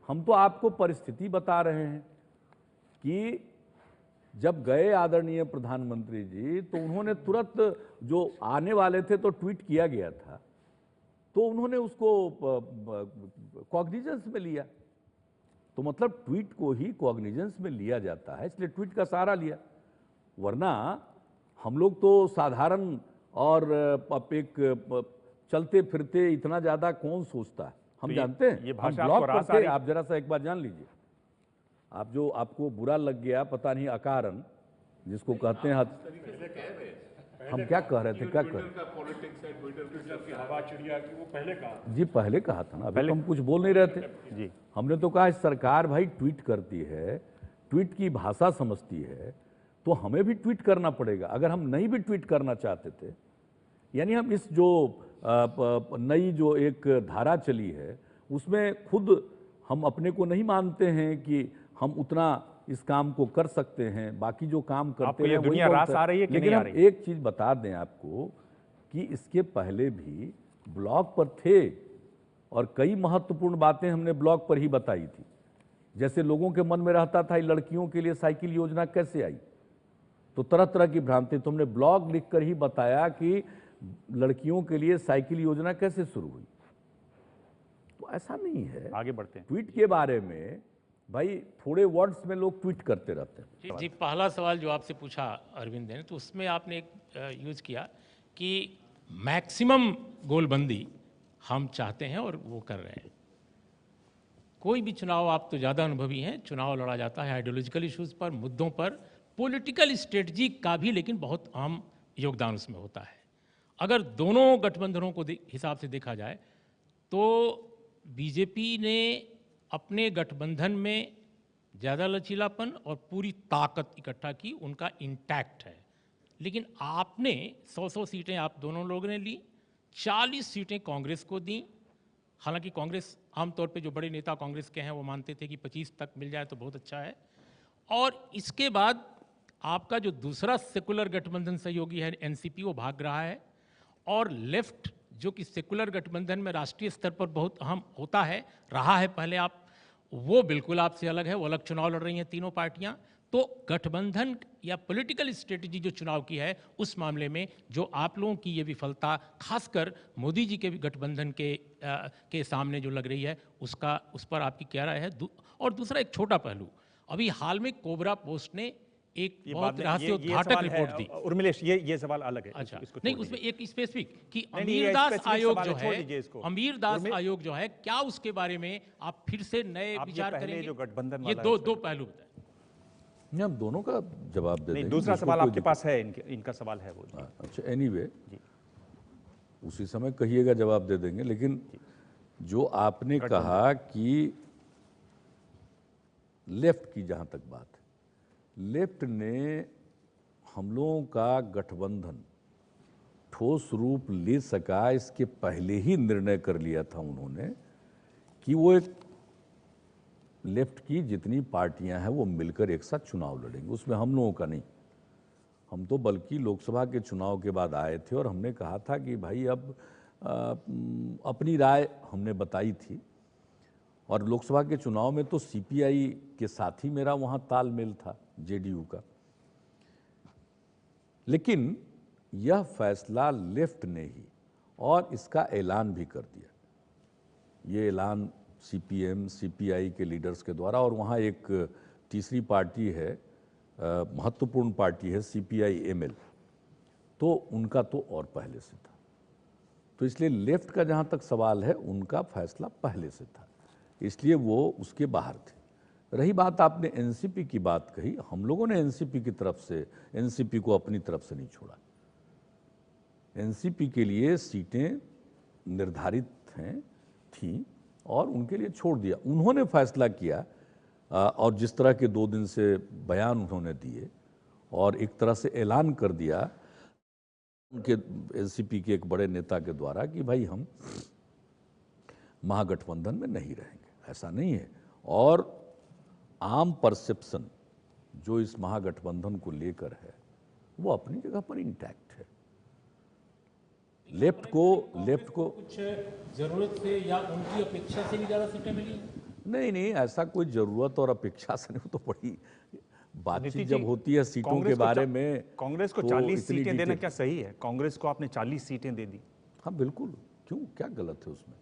हम तो आपको परिस्थिति बता रहे हैं कि जब गए आदरणीय प्रधानमंत्री जी तो उन्होंने तुरंत, जो आने वाले थे तो ट्वीट किया गया था, तो उन्होंने उसको कॉग्निजेंस में लिया। तो मतलब ट्वीट को ही कॉग्निजेंस में लिया जाता है, इसलिए ट्वीट का सहारा लिया। वरना हम लोग तो साधारण और एक चलते फिरते इतना ज्यादा कौन सोचता है, हम जानते हैं। ये हम भाषा ब्लॉग आपको करते, आप जरा सा एक बार जान लीजिए। आप जो आपको बुरा लग गया पता नहीं अकारण, जिसको कहते हैं हम क्या कह रहे थे, क्या कह जी पहले कहा था ना, अभी तो हम कुछ बोल नहीं रहे थे जी। हमने तो कहा सरकार भाई ट्वीट करती है, ट्वीट की भाषा समझती है, तो हमें भी ट्वीट करना पड़ेगा। अगर हम नहीं भी ट्वीट करना चाहते थे, यानी हम इस जो नई जो एक धारा चली है उसमें खुद हम अपने को नहीं मानते हैं कि हम उतना इस काम को कर सकते हैं, बाकी जो काम करते हैं दुनिया रास आ रही है कि लेकिन नहीं आ हम रही? एक चीज बता दें आपको कि इसके पहले भी ब्लॉग पर थे और कई महत्वपूर्ण बातें हमने ब्लॉग पर ही बताई थी। जैसे लोगों के मन में रहता था लड़कियों के लिए साइकिल योजना कैसे आई, तो तरह तरह की भ्रांति, तो हमने ब्लॉग लिखकर ही बताया कि लड़कियों के लिए साइकिल योजना कैसे शुरू हुई। तो ऐसा नहीं है। आगे बढ़ते हैं। ट्वीट के बारे में भाई थोड़े वर्ड्स में लोग ट्वीट करते रहते हैं। जी, पहला सवाल जो आपसे पूछा अरविंद ने, तो उसमें आपने एक यूज़ किया कि मैक्सिमम गोलबंदी हम चाहते हैं और वो कर रहे हैं। कोई भी चुनाव, आप तो ज़्यादा अनुभवी हैं, चुनाव लड़ा जाता है आइडियोलॉजिकल इश्यूज़ पर, मुद्दों पर, पॉलिटिकल स्ट्रेटजी का भी लेकिन बहुत अहम योगदान उसमें होता है। अगर दोनों गठबंधनों को हिसाब से देखा जाए तो बीजेपी ने अपने गठबंधन में ज़्यादा लचीलापन और पूरी ताकत इकट्ठा की, उनका इंटैक्ट है। लेकिन आपने 100-100 सीटें आप दोनों लोगों ने ली, 40 सीटें कांग्रेस को दी। हालांकि कांग्रेस, आमतौर पे जो बड़े नेता कांग्रेस के हैं वो मानते थे कि 25 तक मिल जाए तो बहुत अच्छा है। और इसके बाद आपका जो दूसरा सेकुलर गठबंधन सहयोगी है एनसीपी, वो भाग रहा है। और लेफ्ट जो कि सेकुलर गठबंधन में राष्ट्रीय स्तर पर बहुत अहम होता है, रहा है पहले, आप वो बिल्कुल आपसे अलग है, वो अलग चुनाव लड़ रही हैं तीनों पार्टियां। तो गठबंधन या पॉलिटिकल स्ट्रेटजी जो चुनाव की है, उस मामले में जो आप लोगों की ये विफलता, खासकर मोदी जी के गठबंधन के सामने जो लग रही है, उस पर आपकी क्या राय है? और दूसरा एक छोटा पहलू, अभी हाल में कोबरा पोस्ट ने एक बहुत रहस्योद्घाटक रिपोर्ट दी। उर्मिलेश, ये सवाल अलग है। अच्छा, नहीं, उसमें एक स्पेसिफिक कि अमीरदास आयोग जो है, अमीरदास आयोग जो है, क्या उसके बारे में आप फिर से नए विचार करेंगे? जो गठबंधन ये दो पहलू बताएं। नहीं, हम दोनों का जवाब दे देंगे। दूसरा सवाल आपके पास है, इनका सवाल है वो। अच्छा, एनीवे उसी समय कहिएगा, जवाब दे देंगे। लेकिन जो आपने कहा कि लेफ्ट की जहां तक बात है, लेफ्ट ने हम लोगों का गठबंधन ठोस रूप ले सका, इसके पहले ही निर्णय कर लिया था उन्होंने कि वो एक लेफ्ट की जितनी पार्टियां हैं वो मिलकर एक साथ चुनाव लड़ेंगे। उसमें हम लोगों का नहीं, हम तो बल्कि लोकसभा के चुनाव के बाद आए थे और हमने कहा था कि भाई अब अपनी राय हमने बताई थी। और लोकसभा के चुनाव में तो सीपीआई के साथ ही मेरा वहाँ तालमेल था, जेडीयू का। लेकिन यह फैसला लेफ्ट ने ही, और इसका ऐलान भी कर दिया, ये ऐलान सीपीएम सीपीआई के लीडर्स के द्वारा। और वहाँ एक तीसरी पार्टी है, महत्वपूर्ण पार्टी है सीपीआई एमएल, तो उनका तो और पहले से था। तो इसलिए लेफ्ट का जहाँ तक सवाल है, उनका फैसला पहले से था, इसलिए वो उसके बाहर थे। रही बात आपने एनसीपी की बात कही, हम लोगों ने एनसीपी की तरफ से, एनसीपी को अपनी तरफ से नहीं छोड़ा। एनसीपी के लिए सीटें निर्धारित थीं और उनके लिए छोड़ दिया। उन्होंने फैसला किया और जिस तरह के 2 दिन से बयान उन्होंने दिए और एक तरह से ऐलान कर दिया उनके एनसीपी के एक बड़े नेता के द्वारा कि भाई हम महागठबंधन में नहीं रहेंगे, ऐसा नहीं है। और आम परसेप्शन जो इस महागठबंधन को लेकर है वो अपनी जगह पर इंटैक्ट है। लेफ्ट को कुछ जरूरत से या उनकी अपेक्षा से भी ज्यादा सीटें मिली? नहीं, ऐसा कोई जरूरत और अपेक्षा से नहीं, तो बड़ी बातचीत जब होती है सीटों के बारे में। कांग्रेस को 40 सीटें देना क्या सही है? कांग्रेस को आपने 40 सीटें दे दी। हाँ बिल्कुल, क्यों, क्या गलत है उसमें?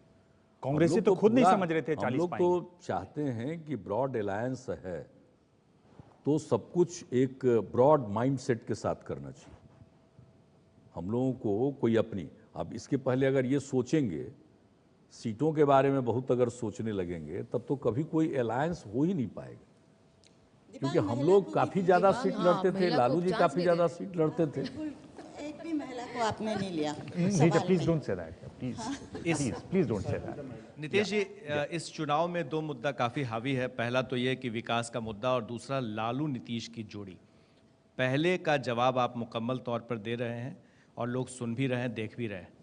कांग्रेसी तो खुद नहीं समझ रहे थे 40 हम लोग तो चाहते हैं कि ब्रॉड अलायंस है तो सब कुछ एक ब्रॉड माइंडसेट के साथ करना चाहिए। हम लोगों को कोई अपनी, अब इसके पहले अगर ये सोचेंगे, सीटों के बारे में बहुत अगर सोचने लगेंगे, तब तो कभी कोई अलायंस हो ही नहीं पाएगा। क्योंकि हम लोग काफी ज्यादा सीट लड़ते थे, लालू जी काफी ज्यादा सीट लड़ते थे। एक भी महिला को आपने नहीं लिया। Please don't say that, please don't say that. Nitish ji, इस चुनाव में 2 मुद्दा काफी हावी है। पहला तो ये कि विकास का मुद्दा और दूसरा लालू नीतीश की जोड़ी। पहले का जवाब आप मुकम्मल तौर पर दे रहे हैं और लोग सुन भी रहे हैं, देख भी रहे हैं,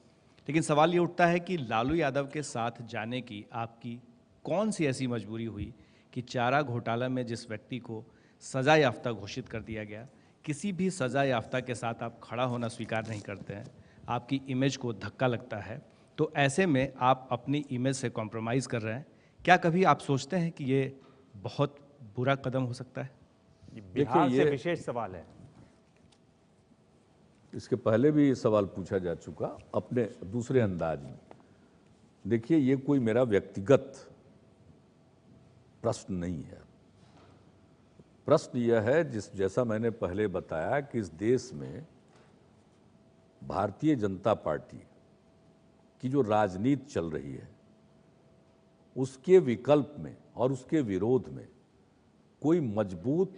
लेकिन सवाल ये उठता है कि लालू यादव के साथ जाने की आपकी कौन सी ऐसी मजबूरी हुई कि चारा घोटाला में जिस व्यक्ति को सजा याफ्ता घोषित कर दिया गया, किसी भी सजा याफ्ता के साथ आप खड़ा होना स्वीकार नहीं करते हैं, आपकी इमेज को धक्का लगता है, तो ऐसे में आप अपनी इमेज से कॉम्प्रोमाइज़ कर रहे हैं। क्या कभी आप सोचते हैं कि ये बहुत बुरा कदम हो सकता है? बिहार से विशेष सवाल है। इसके पहले भी सवाल पूछा जा चुका अपने दूसरे अंदाज में। देखिए, ये कोई मेरा व्यक्तिगत प्रश्न नहीं है। प्रश्न यह है, जैसा मैंने पहले बताया कि इस देश में भारतीय जनता पार्टी की जो राजनीति चल रही है, उसके विकल्प में और उसके विरोध में कोई मजबूत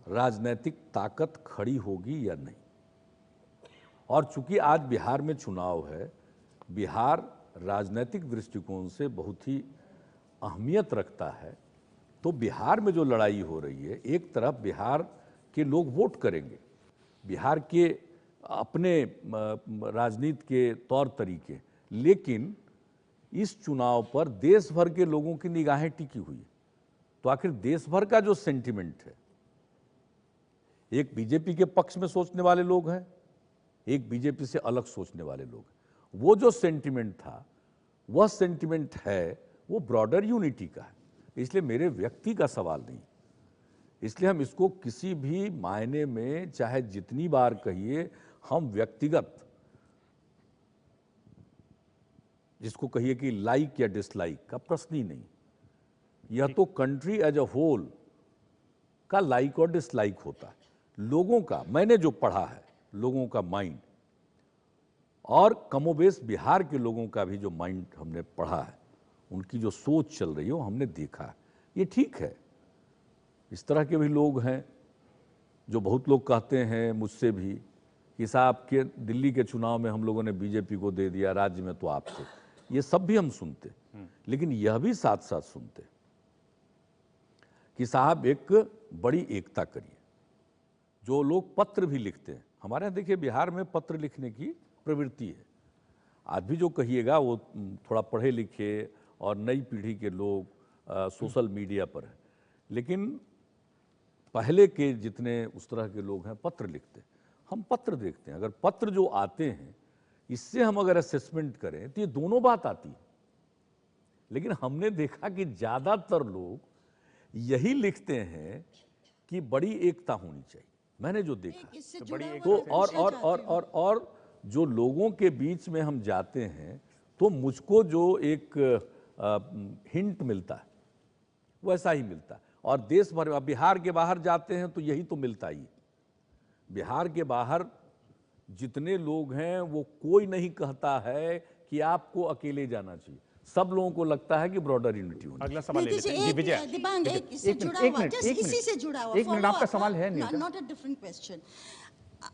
राजनीतिक ताकत खड़ी होगी या नहीं। और चूंकि आज बिहार में चुनाव है, बिहार राजनीतिक दृष्टिकोण से बहुत ही अहमियत रखता है, तो बिहार में जो लड़ाई हो रही है, एक तरफ बिहार के लोग वोट करेंगे, बिहार के अपने राजनीति के तौर तरीके, लेकिन इस चुनाव पर देश भर के लोगों की निगाहें टिकी हुई है। तो आखिर देश भर का जो सेंटिमेंट है, एक बीजेपी के पक्ष में सोचने वाले लोग हैं, एक बीजेपी से अलग सोचने वाले लोग हैं। वो जो सेंटिमेंट था, वह सेंटिमेंट है, वो ब्रॉडर यूनिटी का है। इसलिए मेरे व्यक्ति का सवाल नहीं, इसलिए हम इसको किसी भी मायने में चाहे जितनी बार कहिए, हम व्यक्तिगत जिसको कहिए कि लाइक या डिसलाइक का प्रश्न ही नहीं। यह तो कंट्री एज अ होल का लाइक और डिसलाइक होता है। लोगों का, मैंने जो पढ़ा है, लोगों का माइंड और कमोबेश बिहार के लोगों का भी जो माइंड हमने पढ़ा है, उनकी जो सोच चल रही है वो हमने देखा है। ये ठीक है। इस तरह के भी लोग हैं जो बहुत लोग कहते हैं मुझसे भी कि साहब के दिल्ली के चुनाव में हम लोगों ने बीजेपी को दे दिया, राज्य में तो आप थे। ये सब भी हम सुनते, लेकिन यह भी साथ साथ सुनते कि साहब एक बड़ी एकता करिए। जो लोग पत्र भी लिखते हैं, हमारे यहाँ देखिए बिहार में पत्र लिखने की प्रवृत्ति है। आज भी जो कहिएगा वो थोड़ा पढ़े लिखे और नई पीढ़ी के लोग सोशल मीडिया पर है, लेकिन पहले के जितने उस तरह के लोग हैं पत्र लिखते हैं। हम पत्र देखते हैं, अगर पत्र जो आते हैं इससे हम अगर असेसमेंट करें तो ये दोनों बात आती है। लेकिन हमने देखा कि ज़्यादातर लोग यही लिखते हैं कि बड़ी एकता होनी चाहिए। मैंने जो देखा तो और जो लोगों के बीच में हम जाते हैं तो मुझको जो एक हिंट मिलता है वैसा ही मिलता है। और देश भर, बिहार के बाहर जाते हैं तो यही तो मिलता ही। बिहार के बाहर जितने लोग हैं वो कोई नहीं कहता है कि आपको अकेले जाना चाहिए। सब लोगों को लगता है कि ब्रॉडर यूनिटी होनी। अगला सवाल ले लेते हैं। जी विजय, दिबांग, इससे जुड़ा हुआ, जस्ट इसी से जुड़ा हुआ, एक मिनट, आपका सवाल है नहीं? Not a different question.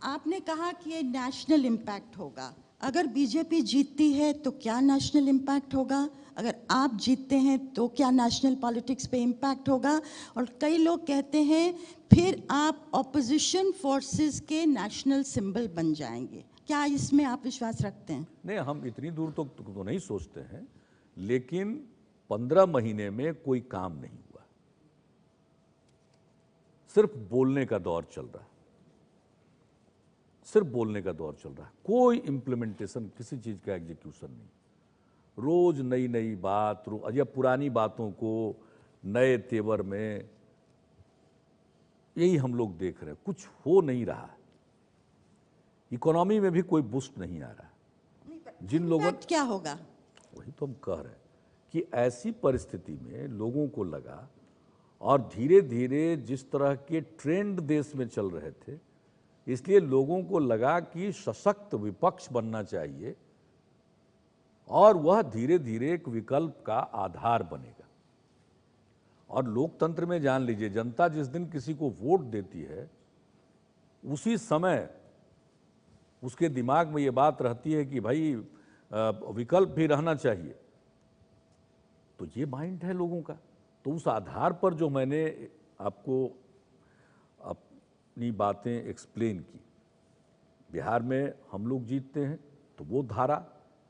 आपने कहा कि ये नेशनल इम्पैक्ट होगा। अगर बीजेपी जीतती है तो क्या नेशनल इम्पैक्ट होगा? अगर आप जीतते हैं तो क्या नेशनल पॉलिटिक्स पे इम्पैक्ट होगा? और कई लोग कहते हैं फिर आप ऑपोजिशन फोर्सेस के नेशनल सिंबल बन जाएंगे। क्या इसमें आप विश्वास रखते हैं? नहीं, हम इतनी दूर तो नहीं सोचते हैं, लेकिन 15 महीने में कोई काम नहीं हुआ, सिर्फ बोलने का दौर चल रहा है, सिर्फ बोलने का दौर चल रहा है, कोई इंप्लीमेंटेशन, किसी चीज का एग्जीक्यूशन नहीं। रोज नई नई बात, या पुरानी बातों को नए तेवर में, यही हम लोग देख रहे हैं, कुछ हो नहीं रहा है। इकोनॉमी में भी कोई बूस्ट नहीं आ रहा। जिन लोगों, क्या होगा? वही तो हम कह रहे हैं कि ऐसी परिस्थिति में लोगों को लगा, और धीरे धीरे जिस तरह के ट्रेंड देश में चल रहे थे, इसलिए लोगों को लगा कि सशक्त विपक्ष बनना चाहिए, और वह धीरे धीरे एक विकल्प का आधार बनेगा। और लोकतंत्र में जान लीजिए, जनता जिस दिन किसी को वोट देती है, उसी समय उसके दिमाग में ये बात रहती है कि भाई विकल्प भी रहना चाहिए। तो ये माइंड है लोगों का। तो उस आधार पर जो मैंने आपको अपनी बातें एक्सप्लेन की, बिहार में हम लोग जीतते हैं तो वो धारा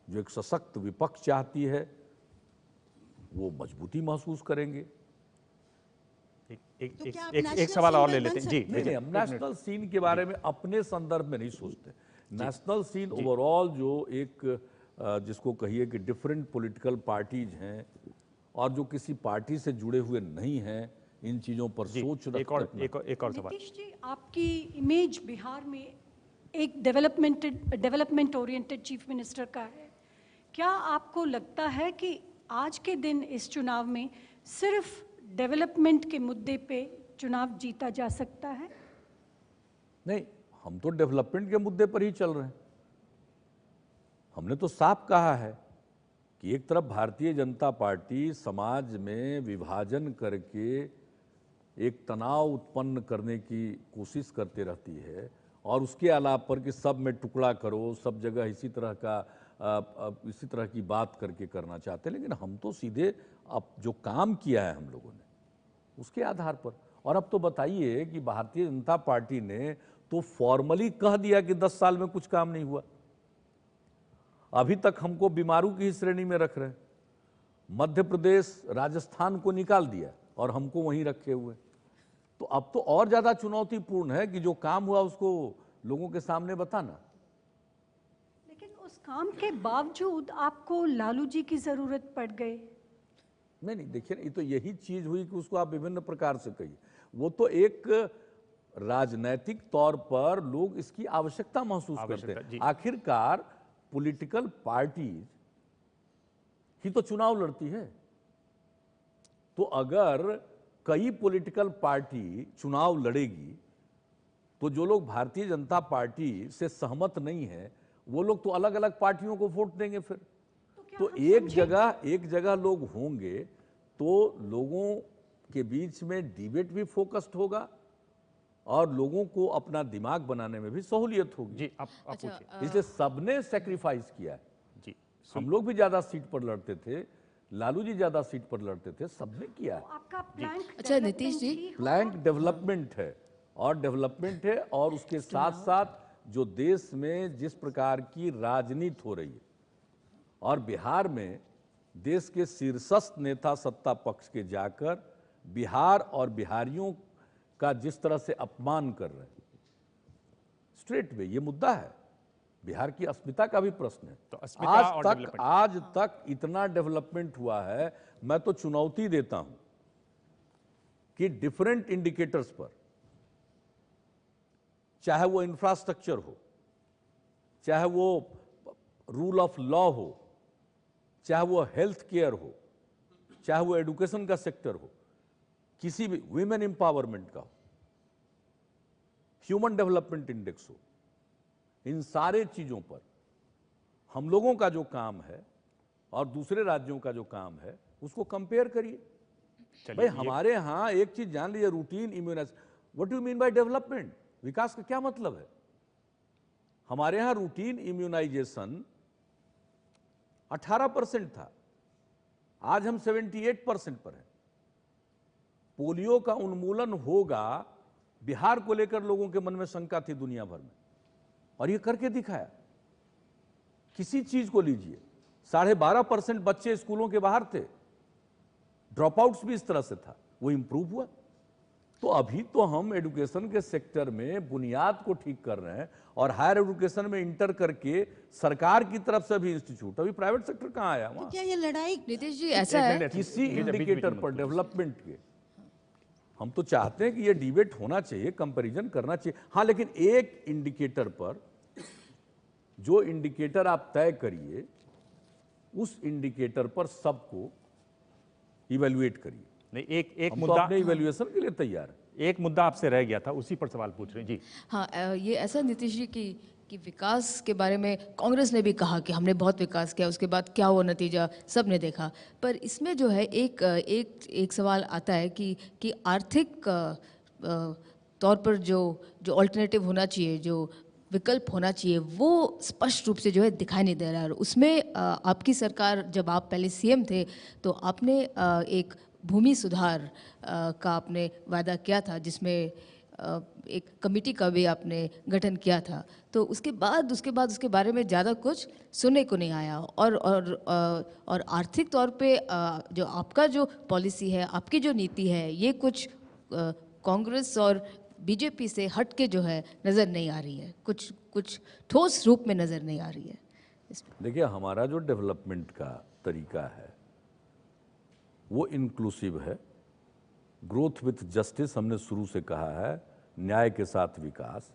जो एक सशक्त विपक्ष चाहती है, वो मजबूती महसूस करेंगे। एक सवाल और ले लेते हैं। जी नहीं, हम नेशनल सीन के बारे में अपने संदर्भ में नहीं सोचते। नेशनल सीन ओवरऑल जो एक जिसको कहिए कि डिफरेंट पॉलिटिकल पार्टीज हैं और जो किसी पार्टी से जुड़े हुए नहीं हैं, इन चीजों पर सोच रखते हैं। एक और सवाल। नीतीश जी, आपकी इमेज बिहार में एक डेवलपमेंट ओरिएंटेड चीफ मिनिस्टर का है। क्या आपको लगता है कि आज के दिन इस चुनाव में सिर्फ डेवलपमेंट के मुद्दे पे चुनाव जीता जा सकता है? नहीं, हम तो डेवलपमेंट के मुद्दे पर ही चल रहे हैं। हमने तो साफ कहा है कि एक तरफ भारतीय जनता पार्टी समाज में विभाजन करके एक तनाव उत्पन्न करने की कोशिश करते रहती है, और उसके अलावा पर कि सब में टुकड़ा करो, सब जगह इसी तरह की बात करके करना चाहते हैं। लेकिन हम तो सीधे अब जो काम किया है हम लोगों ने उसके आधार पर। और अब तो बताइए कि भारतीय जनता पार्टी ने तो फॉर्मली कह दिया कि 10 साल में कुछ काम नहीं हुआ। अभी तक हमको बीमारू की ही श्रेणी में रख रहे हैं। मध्य प्रदेश, राजस्थान को निकाल दिया और हमको वहीं रखे हुए। तो अब तो और ज्यादा चुनौतीपूर्ण है कि जो काम हुआ उसको लोगों के सामने बताना। लेकिन उस काम के बावजूद आपको लालू जी की जरूरत पड़ गई। नहीं, देखिए, ये तो यही चीज हुई कि उसको आप विभिन्न प्रकार से कहिए। वो तो एक राजनैतिक तौर पर लोग इसकी आवश्यकता महसूस करते हैं। आखिरकार पॉलिटिकल पार्टीज ही तो चुनाव लड़ती है। तो अगर कई पॉलिटिकल पार्टी चुनाव लड़ेगी तो जो लोग भारतीय जनता पार्टी से सहमत नहीं है, वो लोग तो अलग अलग पार्टियों को वोट देंगे। फिर तो एक जगह लोग होंगे तो लोगों के बीच में डिबेट भी फोकस्ड होगा और लोगों को अपना दिमाग बनाने में भी सहूलियत होगी। जी, आप पूछिए। इसलिए सबने सेक्रीफाइस किया है। जी, हम लोग भी ज्यादा सीट पर लड़ते थे, लालू जी ज्यादा सीट पर लड़ते थे, सबने किया है। आपका प्लान, अच्छा नीतीश जी, प्लान डेवलपमेंट है और उसके साथ साथ जो देश में जिस प्रकार की राजनीति हो रही है, और बिहार में देश के शीर्षस्थ नेता सत्ता पक्ष के जाकर बिहार और बिहारियों का जिस तरह से अपमान कर रहे हैं, स्ट्रेट वे ये मुद्दा है। बिहार की अस्मिता का भी प्रश्न है। तो अस्मिता आज तक इतना डेवलपमेंट हुआ है। मैं तो चुनौती देता हूं कि डिफरेंट इंडिकेटर्स पर, चाहे वो इंफ्रास्ट्रक्चर हो, चाहे वो रूल ऑफ लॉ हो, चाहे वो हेल्थ केयर हो, चाहे वो एजुकेशन का सेक्टर हो, किसी भी वुमेन एम्पावरमेंट का हो, ह्यूमन डेवलपमेंट इंडेक्स हो, इन सारे चीज़ों पर हम लोगों का जो काम है और दूसरे राज्यों का जो काम है उसको कंपेयर करिए। भाई हमारे यहाँ एक चीज जान लीजिए, routine immunisation. What you mean by development? विकास का क्या मतलब है? हमारे यहाँ रूटीन इम्यूनाइजेशन 18% था, आज हम 78% पर हैं। पोलियो का उन्मूलन होगा, बिहार को लेकर लोगों के मन में शंका थी दुनिया भर में, और ये करके दिखाया। किसी चीज को लीजिए, 12.5% बच्चे स्कूलों के बाहर थे, ड्रॉप आउट्स भी इस तरह से था, वो इंप्रूव हुआ। तो अभी तो हम एजुकेशन के सेक्टर में बुनियाद को ठीक कर रहे हैं, और हायर एजुकेशन में इंटर करके सरकार की तरफ से भी इंस्टीट्यूट, अभी प्राइवेट सेक्टर कहाँ आया वहां? क्या ये लड़ाई नीतीश जी ऐसा है किसी इंडिकेटर पर डेवलपमेंट के हम तो चाहते हैं कि ये डिबेट होना चाहिए, कंपैरिजन करना चाहिए। हाँ, लेकिन एक इंडिकेटर पर, जो इंडिकेटर आप तय करिए उस इंडिकेटर पर सबको इवैल्यूएट करिए। नहीं, एक हम मुद्दा तो अपने इवैल्यूएशन के लिए तैयार है। एक मुद्दा आपसे रह गया था, उसी पर सवाल पूछ रहे हैं जी। हाँ, ये ऐसा नीतीश जी कि विकास के बारे में कांग्रेस ने भी कहा कि हमने बहुत विकास किया, उसके बाद क्या हुआ नतीजा सब ने देखा। पर इसमें जो है एक सवाल आता है कि आर्थिक तौर पर जो अल्टरनेटिव होना चाहिए, जो विकल्प होना चाहिए, वो स्पष्ट रूप से जो है दिखाई नहीं दे रहा है। उसमें आपकी सरकार, जब आप पहले सीएम थे तो आपने एक भूमि सुधार का आपने वादा किया था, जिसमें एक कमेटी का भी आपने गठन किया था। तो उसके बाद उसके बारे में ज़्यादा कुछ सुनने को नहीं आया। और आर्थिक तौर पे जो आपका जो पॉलिसी है, आपकी जो नीति है, ये कुछ कांग्रेस और बीजेपी से हट के जो है नज़र नहीं आ रही है, कुछ ठोस रूप में नज़र नहीं आ रही है। देखिए, हमारा जो डेवलपमेंट का तरीका है वो इंक्लूसिव है। ग्रोथ विथ जस्टिस हमने शुरू से कहा है, न्याय के साथ विकास,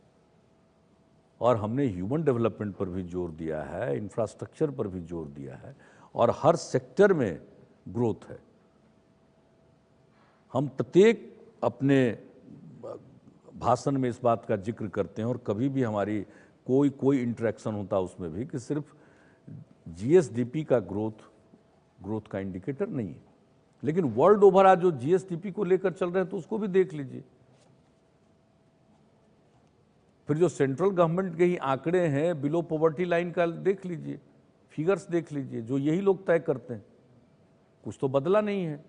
और हमने ह्यूमन डेवलपमेंट पर भी जोर दिया है, इंफ्रास्ट्रक्चर पर भी जोर दिया है, और हर सेक्टर में ग्रोथ है। हम प्रत्येक अपने भाषण में इस बात का जिक्र करते हैं, और कभी भी हमारी कोई इंटरेक्शन होता है उसमें भी, कि सिर्फ जीएसडीपी का ग्रोथ का इंडिकेटर नहीं है। लेकिन वर्ल्ड ओवर आज जो जीएसडीपी को लेकर चल रहे हैं तो उसको भी देख लीजिए। फिर जो सेंट्रल गवर्नमेंट के ही आंकड़े हैं बिलो पॉवर्टी लाइन का देख लीजिए, फिगर्स देख लीजिए, जो यही लोग तय करते हैं। कुछ तो बदला नहीं है,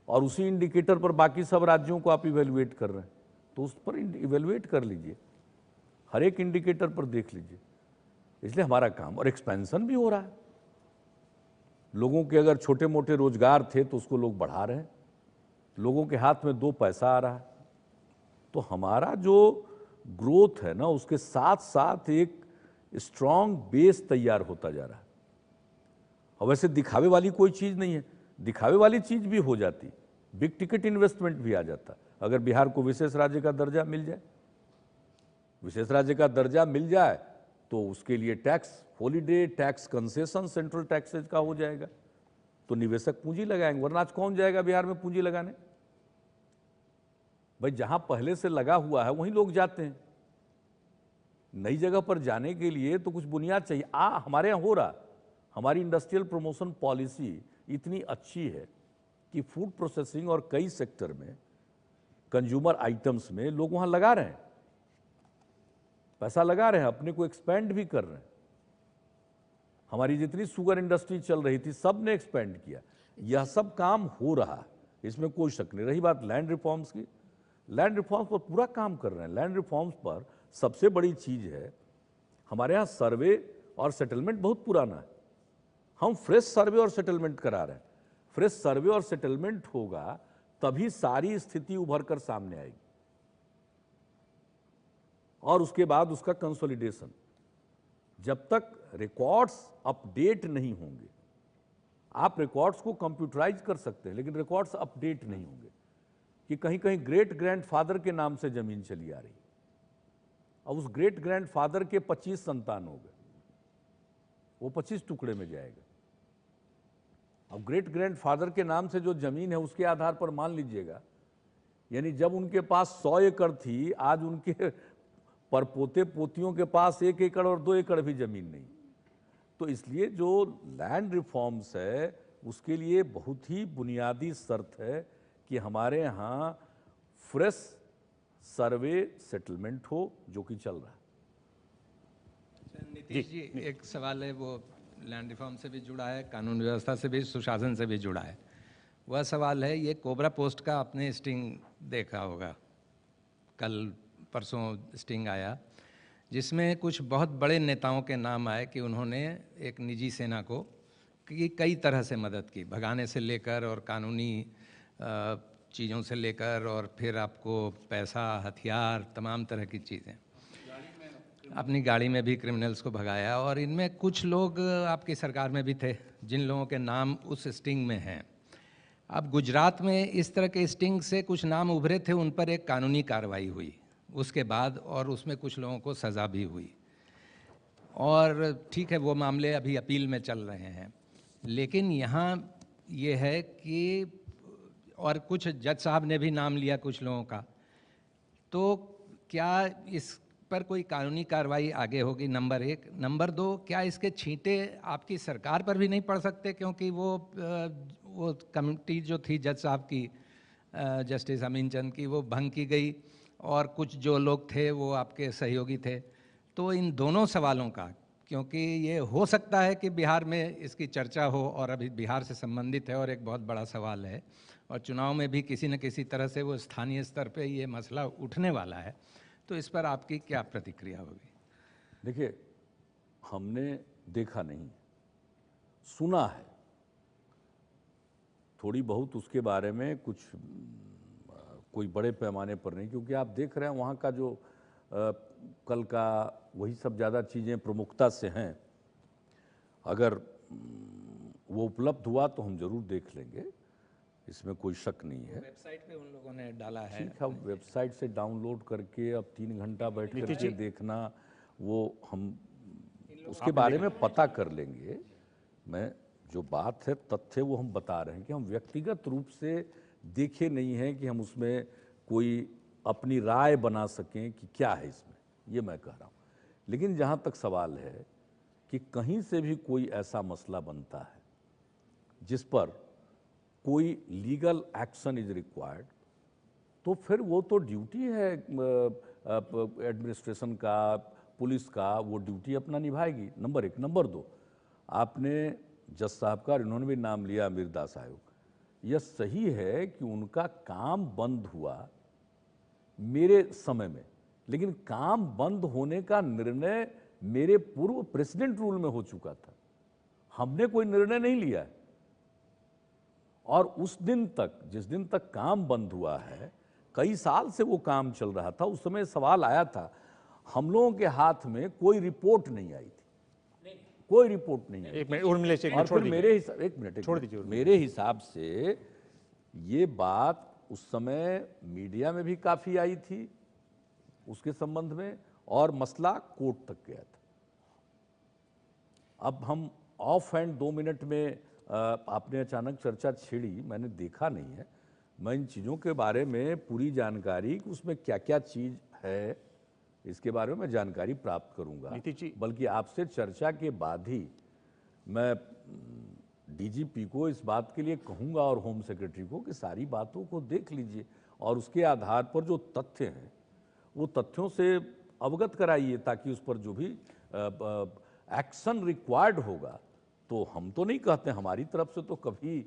और उसी इंडिकेटर पर बाकी सब राज्यों को आप इवेल्युएट कर रहे हैं, तो उस पर इवेल्युएट कर लीजिए, हर एक इंडिकेटर पर देख लीजिए। इसलिए हमारा काम, और एक्सपेंशन भी हो रहा है। लोगों के अगर छोटे मोटे रोजगार थे तो उसको लोग बढ़ा रहे हैं, लोगों के हाथ में 2 पैसा आ रहा है। तो हमारा जो ग्रोथ है ना, उसके साथ साथ एक स्ट्रांग बेस तैयार होता जा रहा है। और वैसे दिखावे वाली कोई चीज़ नहीं है, दिखावे वाली चीज़ भी हो जाती, बिग टिकट इन्वेस्टमेंट भी आ जाता। अगर बिहार को विशेष राज्य का दर्जा मिल जाए, विशेष राज्य का दर्जा मिल जाए तो उसके लिए tax holiday, tax concession central taxes का हो जाएगा, तो निवेशक पूंजी लगाएंगे। वरना आज कौन जाएगा बिहार में पूंजी लगाने? भाई जहां पहले से लगा हुआ है वहीं लोग जाते हैं। नई जगह पर जाने के लिए तो कुछ बुनियाद चाहिए। हमारे यहाँ हो रहा, हमारी इंडस्ट्रियल प्रमोशन पॉलिसी इतनी अच्छी है कि फूड प्रोसेसिंग और कई सेक्टर में, कंज्यूमर आइटम्स में लोग वहां लगा रहे हैं, पैसा लगा रहे हैं, अपने को एक्सपेंड भी कर रहे हैं। हमारी जितनी शुगर इंडस्ट्री चल रही थी सब ने एक्सपेंड किया। यह सब काम हो रहा है, इसमें कोई शक नहीं। रही बात लैंड रिफॉर्म्स की, लैंड रिफॉर्म्स पर पूरा काम कर रहे हैं। लैंड रिफॉर्म्स पर सबसे बड़ी चीज है, हमारे यहाँ सर्वे और सेटलमेंट बहुत पुराना है, हम फ्रेश सर्वे और सेटलमेंट करा रहे हैं। फ्रेश सर्वे और सेटलमेंट होगा तभी सारी स्थिति उभर कर सामने आएगी, और उसके बाद उसका कंसोलिडेशन। जब तक रिकॉर्ड्स अपडेट नहीं होंगे, आप रिकॉर्ड्स को कंप्यूटराइज कर सकते हैं लेकिन रिकॉर्ड्स अपडेट नहीं होंगे, कि कहीं कहीं ग्रेट ग्रैंडफादर के नाम से जमीन चली आ रही, अब उस ग्रेट ग्रैंडफादर के 25 संतान हो गए, वो 25 टुकड़े में जाएगा। अब ग्रेट ग्रैंडफादर के नाम से जो जमीन है उसके आधार पर मान लीजिएगा, यानी जब उनके पास 100 एकड़ थी, आज उनके परपोते पोतियों के पास 1 एकड़ और 2 एकड़ भी जमीन नहीं। तो इसलिए जो लैंड रिफॉर्म्स है उसके लिए बहुत ही बुनियादी शर्त है कि हमारे यहाँ फ्रेश सर्वे सेटलमेंट हो, जो कि चल रहा है। नीतीश जी, एक सवाल है, वो लैंड रिफॉर्म से भी जुड़ा है, कानून व्यवस्था से भी, सुशासन से भी जुड़ा है। वह सवाल है, ये कोबरा पोस्ट का आपने स्टिंग देखा होगा, कल परसों स्टिंग आया, जिसमें कुछ बहुत बड़े नेताओं के नाम आए कि उन्होंने एक निजी सेना को कई तरह से मदद की, भगाने से लेकर और कानूनी चीज़ों से लेकर, और फिर आपको पैसा, हथियार, तमाम तरह की चीज़ें, अपनी गाड़ी में भी क्रिमिनल्स को भगाया। और इनमें कुछ लोग आपकी सरकार में भी थे जिन लोगों के नाम उस स्टिंग में हैं। अब गुजरात में इस तरह के स्टिंग से कुछ नाम उभरे थे, उन पर एक कानूनी कार्रवाई हुई उसके बाद, और उसमें कुछ लोगों को सज़ा भी हुई। और ठीक है, वो मामले अभी अपील में चल रहे हैं, लेकिन यहाँ ये है कि, और कुछ जज साहब ने भी नाम लिया कुछ लोगों का, तो क्या इस पर कोई कानूनी कार्रवाई आगे होगी? नंबर 1। नंबर 2, क्या इसके छींटे आपकी सरकार पर भी नहीं पड़ सकते? क्योंकि वो कमेटी जो थी जज साहब की, जस्टिस अमीन चंद की, वो भंग की गई, और कुछ जो लोग थे वो आपके सहयोगी थे। तो इन दोनों सवालों का, क्योंकि ये हो सकता है कि बिहार में इसकी चर्चा हो, और अभी बिहार से संबंधित है और एक बहुत बड़ा सवाल है, और चुनाव में भी किसी न किसी तरह से वो स्थानीय स्तर पे ये मसला उठने वाला है, तो इस पर आपकी क्या प्रतिक्रिया होगी? देखिए, हमने देखा नहीं, सुना है थोड़ी बहुत, उसके बारे में कुछ कोई बड़े पैमाने पर नहीं, क्योंकि आप देख रहे हैं वहाँ का जो कल का वही सब ज़्यादा चीज़ें प्रमुखता से हैं। अगर वो उपलब्ध हुआ तो हम जरूर देख लेंगे, इसमें कोई शक नहीं है। वेबसाइट पे उन लोगों ने डाला है। ठीक है, वेबसाइट से डाउनलोड करके अब 3 घंटा बैठ करके देखना, वो हम उसके बारे में पता कर लेंगे। मैं जो बात है, तथ्य, वो हम बता रहे हैं कि हम व्यक्तिगत रूप से देखे नहीं हैं कि हम उसमें कोई अपनी राय बना सकें कि क्या है इसमें, ये मैं कह रहा हूँ। लेकिन जहाँ तक सवाल है कि कहीं से भी कोई ऐसा मसला बनता है जिस पर कोई लीगल एक्शन इज रिक्वायर्ड, तो फिर वो तो ड्यूटी है एडमिनिस्ट्रेशन का, पुलिस का, वो ड्यूटी अपना निभाएगी। नंबर 1। नंबर 2, आपने जज साहब का, इन्होंने भी नाम लिया, अमीर दास आयोग, यह सही है कि उनका काम बंद हुआ मेरे समय में, लेकिन काम बंद होने का निर्णय मेरे पूर्व प्रेसिडेंट रूल में हो चुका था, हमने कोई निर्णय नहीं लिया है। और उस दिन तक, जिस दिन तक काम बंद हुआ है, कई साल से वो काम चल रहा था। उस समय सवाल आया था, हम लोगों के हाथ में कोई रिपोर्ट नहीं आई थी, कोई रिपोर्ट नहीं आई। एक मिनट उर्मिला जी, और फिर मेरे हिसाब, एक मिनट छोड़ दीजिए, मेरे हिसाब से ये बात उस समय मीडिया में भी काफ़ी आई थी उसके संबंध में, और मसला कोर्ट तक गया था। अब हम ऑफ हैंड 2 मिनट में आपने अचानक चर्चा छेड़ी, मैंने देखा नहीं है, मैं इन चीज़ों के बारे में पूरी जानकारी, उसमें क्या क्या चीज़ है, इसके बारे में मैं जानकारी प्राप्त करूंगा। बल्कि आपसे चर्चा के बाद ही मैं डीजीपी को इस बात के लिए कहूंगा, और होम सेक्रेटरी को, कि सारी बातों को देख लीजिए और उसके आधार पर जो तथ्य हैं वो तथ्यों से अवगत कराइए, ताकि उस पर जो भी एक्शन रिक्वायर्ड होगा, तो हम तो नहीं कहते, हमारी तरफ से तो कभी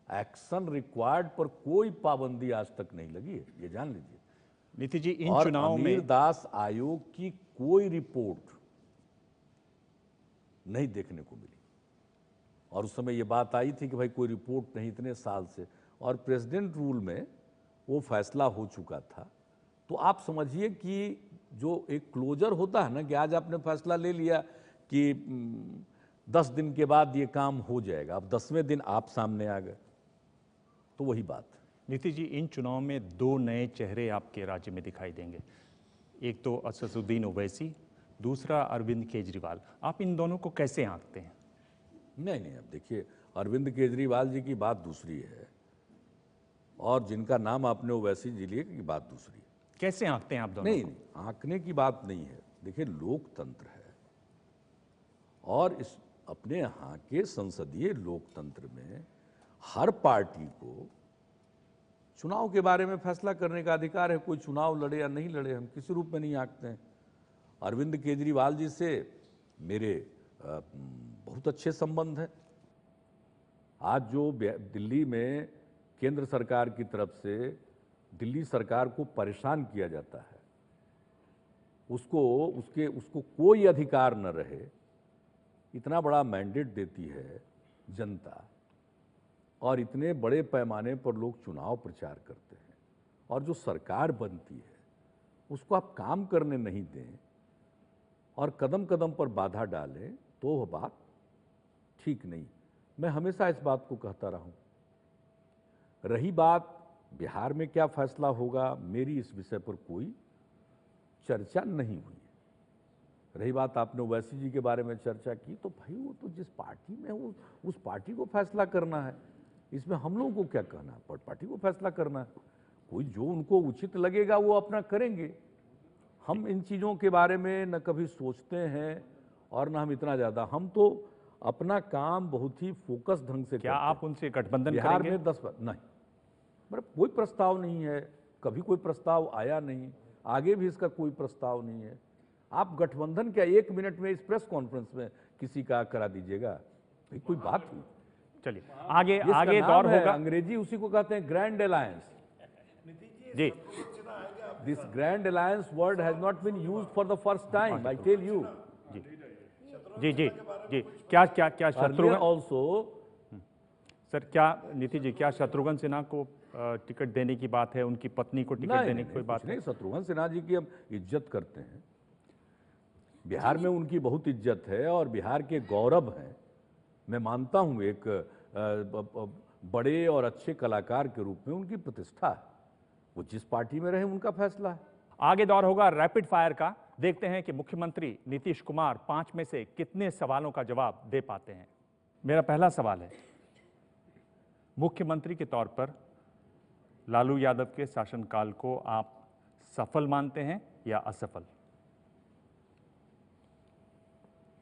एक्शन रिक्वायर्ड पर कोई पाबंदी आज तक नहीं लगी है, ये जान लीजिए। नीतीश जी, इन चुनाव में अमीर दास आयोग की कोई रिपोर्ट नहीं देखने को मिली, और उस समय ये बात आई थी कि भाई कोई रिपोर्ट नहीं इतने साल से, और प्रेसिडेंट रूल में वो फैसला हो चुका था। तो आप समझिए कि जो एक क्लोजर होता है ना, कि आज आपने फैसला ले लिया कि 10 दिन के बाद ये काम हो जाएगा, अब 10वें दिन आप सामने आ गए, तो वही बात। नीतीश जी, इन चुनाव में 2 नए चेहरे आपके राज्य में दिखाई देंगे, एक तो असदुद्दीन ओवैसी, दूसरा अरविंद केजरीवाल। आप इन दोनों को कैसे आंकते हैं? नहीं, अब देखिए, अरविंद केजरीवाल जी की बात दूसरी है, और जिनका नाम आपने ओवैसी जी लिए की बात दूसरी है। कैसे आंकते हैं आप दोनों? नहीं, आंकने की बात नहीं है। देखिए, लोकतंत्र है और इस अपने यहाँ के संसदीय लोकतंत्र में हर पार्टी को चुनाव के बारे में फैसला करने का अधिकार है। कोई चुनाव लड़े या नहीं लड़े, हम किसी रूप में नहीं आंकते हैं। अरविंद केजरीवाल जी से मेरे बहुत अच्छे संबंध हैं। आज जो दिल्ली में केंद्र सरकार की तरफ से दिल्ली सरकार को परेशान किया जाता है, उसको कोई अधिकार न रहे, इतना बड़ा मैंडेट देती है जनता और इतने बड़े पैमाने पर लोग चुनाव प्रचार करते हैं और जो सरकार बनती है उसको आप काम करने नहीं दें और कदम कदम पर बाधा डालें तो वह बात ठीक नहीं। मैं हमेशा इस बात को कहता रहा हूं। रही बात बिहार में क्या फैसला होगा, मेरी इस विषय पर कोई चर्चा नहीं हुई। रही बात आपने ओवैसी जी के बारे में चर्चा की, तो भाई वो तो जिस पार्टी में हो उस पार्टी को फैसला करना है, इसमें हम लोगों को क्या कहना है, पर पार्टी को फैसला करना है। कोई जो उनको उचित लगेगा वो अपना करेंगे। हम इन चीज़ों के बारे में न कभी सोचते हैं और न हम इतना ज़्यादा, हम तो अपना काम बहुत ही फोकस ढंग से क्या आप उनसे गठबंधन बिहार करेंगे? में 10 नहीं, मतलब कोई प्रस्ताव नहीं है, कभी कोई प्रस्ताव आया नहीं, आगे भी इसका कोई प्रस्ताव नहीं है। आप गठबंधन क्या 1 मिनट में इस प्रेस कॉन्फ्रेंस में किसी का करा दीजिएगा? कोई बात हुई? चलिए आगे दौर होगा। अंग्रेजी उसी को कहते हैं ग्रैंड अलायंस। जी, this grand alliance word has not been used for the first time, I tell you. जी जी जी, क्या क्या क्या शत्रुघ्न ऑल्सो सर, क्या नीतीश जी, क्या शत्रुघ्न सिन्हा को टिकट देने की बात है, उनकी पत्नी को टिकट देने की कोई बात नहीं? शत्रुघ्न सिन्हा जी की हम इज्जत करते हैं, बिहार में उनकी बहुत इज्जत है और बिहार के गौरव हैं। मैं मानता हूं एक बड़े और अच्छे कलाकार के रूप में उनकी प्रतिष्ठा है। वो जिस पार्टी में रहे उनका फैसला है। आगे दौर होगा रैपिड फायर का। देखते हैं कि मुख्यमंत्री नीतीश कुमार 5 में से कितने सवालों का जवाब दे पाते हैं। मेरा पहला सवाल है, मुख्यमंत्री के तौर पर लालू यादव के शासनकाल को आप सफल मानते हैं या असफल?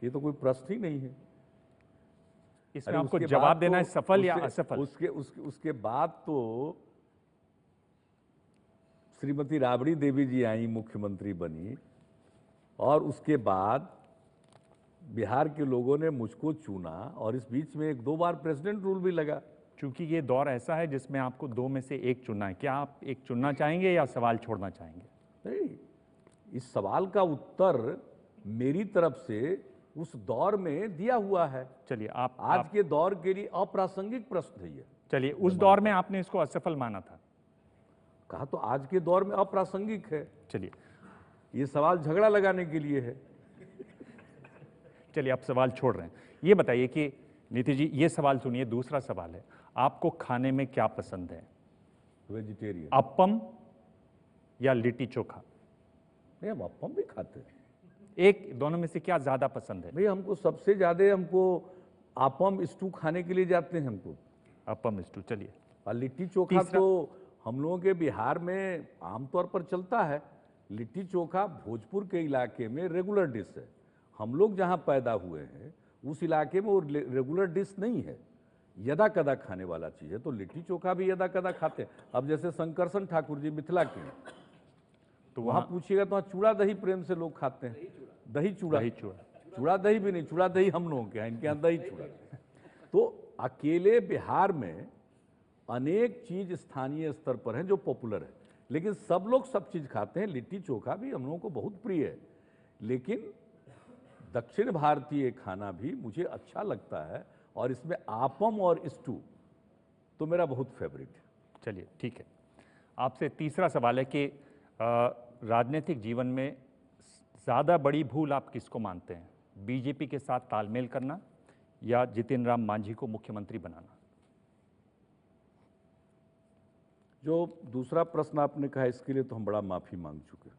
ये तो कोई प्रश्न ही नहीं है। इसमें आपको जवाब देना है सफल या असफल। उसके बाद तो श्रीमती राबड़ी देवी जी आई, मुख्यमंत्री बनी, और उसके बाद बिहार के लोगों ने मुझको चुना और इस बीच में 1-2 बार प्रेसिडेंट रूल भी लगा। क्योंकि ये दौर ऐसा है जिसमें आपको 2 में से 1 चुनना है। क्या आप एक चुनना चाहेंगे या सवाल छोड़ना चाहेंगे? नहीं, इस सवाल का उत्तर मेरी तरफ से उस दौर में दिया हुआ है। चलिए आज के दौर के लिए अप्रासंगिक प्रश्न है ये। चलिए, उस दौर में आपने इसको असफल माना था। कहा तो आज के दौर में अप्रासंगिक है। चलिए, ये सवाल झगड़ा लगाने के लिए है। चलिए, आप सवाल छोड़ रहे हैं। ये बताइए कि नीतीश जी, ये सवाल सुनिए, दूसरा सवाल है, आपको खाने में क्या पसंद है? वेजिटेरियन। अप्पम या लिट्टी चोखा? नहीं, हम अप्पम भी खाते हैं। एक दोनों में से क्या ज्यादा पसंद है? भाई हमको सबसे ज्यादा अप्पम स्टू खाने के लिए जाते हैं हमको। अप्पम स्टू। चलिए, और लिट्टी चोखा तो हम लोगों के बिहार में आमतौर पर चलता है। लिट्टी चोखा भोजपुर के इलाके में रेगुलर डिश है। हम लोग जहाँ पैदा हुए हैं उस इलाके में वो रेगुलर डिश नहीं है, यदा कदा खाने वाला चीज़ है। तो लिट्टी चोखा भी यदा कदा खाते हैं। अब जैसे शंकरसन ठाकुर जी मिथिला के हैं, तो वहाँ पूछिएगा तो वहाँ चूड़ा दही प्रेम से लोग खाते हैं। दही चूड़ा, चूड़ा दही भी नहीं, चूड़ा दही हम लोगों के यहाँ, इनके यहाँ दही चूड़ा। तो अकेले बिहार में अनेक चीज स्थानीय स्तर पर हैं जो पॉपुलर है, लेकिन सब लोग सब चीज खाते हैं। लिट्टी चोखा भी हम लोगों को बहुत प्रिय है, लेकिन दक्षिण भारतीय खाना भी मुझे अच्छा लगता है और इसमें आपम और स्टू तो मेरा बहुत फेवरेट है। चलिए, ठीक है। आपसे तीसरा सवाल है कि राजनीतिक जीवन में ज़्यादा बड़ी भूल आप किसको मानते हैं? बीजेपी के साथ तालमेल करना या जितिन राम मांझी को मुख्यमंत्री बनाना? जो दूसरा प्रश्न आपने कहा, इसके लिए तो हम बड़ा माफ़ी मांग चुके हैं।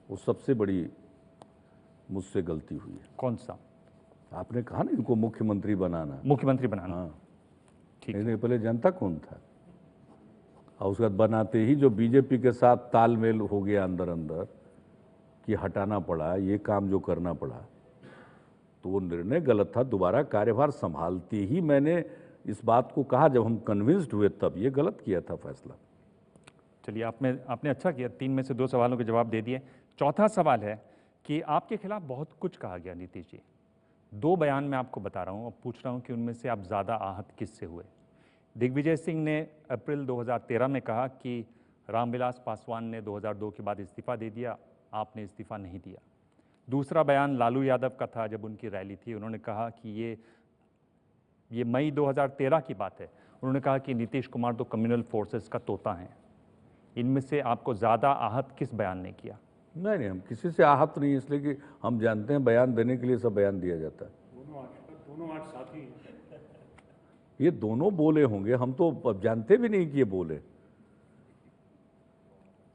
वो सबसे बड़ी मुझसे गलती हुई है। कौन सा? आपने कहा ना इनको मुख्यमंत्री बनाना। मुख्यमंत्री बनाना, हाँ, ठीक है। पहले जनता कौन था? और उसके बाद बनाते ही जो बीजेपी के साथ तालमेल हो गया अंदर अंदर कि हटाना पड़ा, ये काम जो करना पड़ा, तो वो निर्णय गलत था। दोबारा कार्यभार संभालते ही मैंने इस बात को कहा, जब हम कन्विंस्ड हुए तब ये गलत किया था फैसला। चलिए, आपने अच्छा किया, 3 में से 2 सवालों के जवाब दे दिए। चौथा सवाल है कि आपके खिलाफ बहुत कुछ कहा गया नीतीश जी। 2 बयान मैं आपको बता रहा हूँ और पूछ रहा हूँ कि उनमें से आप ज़्यादा आहत किससे हुए। दिग्विजय सिंह ने अप्रैल 2013 में कहा कि रामविलास पासवान ने 2002 के बाद इस्तीफा दे दिया, आपने इस्तीफा नहीं दिया। दूसरा बयान लालू यादव का था, जब उनकी रैली थी, उन्होंने कहा कि ये मई 2013 की बात है। उन्होंने कहा कि नीतीश कुमार तो कम्युनल फोर्सेस का तोता हैं। इनमें से आपको ज़्यादा आहत किस बयान ने किया? नहीं, हम किसी से आहत नहीं, इसलिए कि हम जानते हैं बयान देने के लिए सब बयान दिया जाता है। दोनों आज साथी, ये दोनों बोले होंगे, हम तो अब जानते भी नहीं कि ये बोले।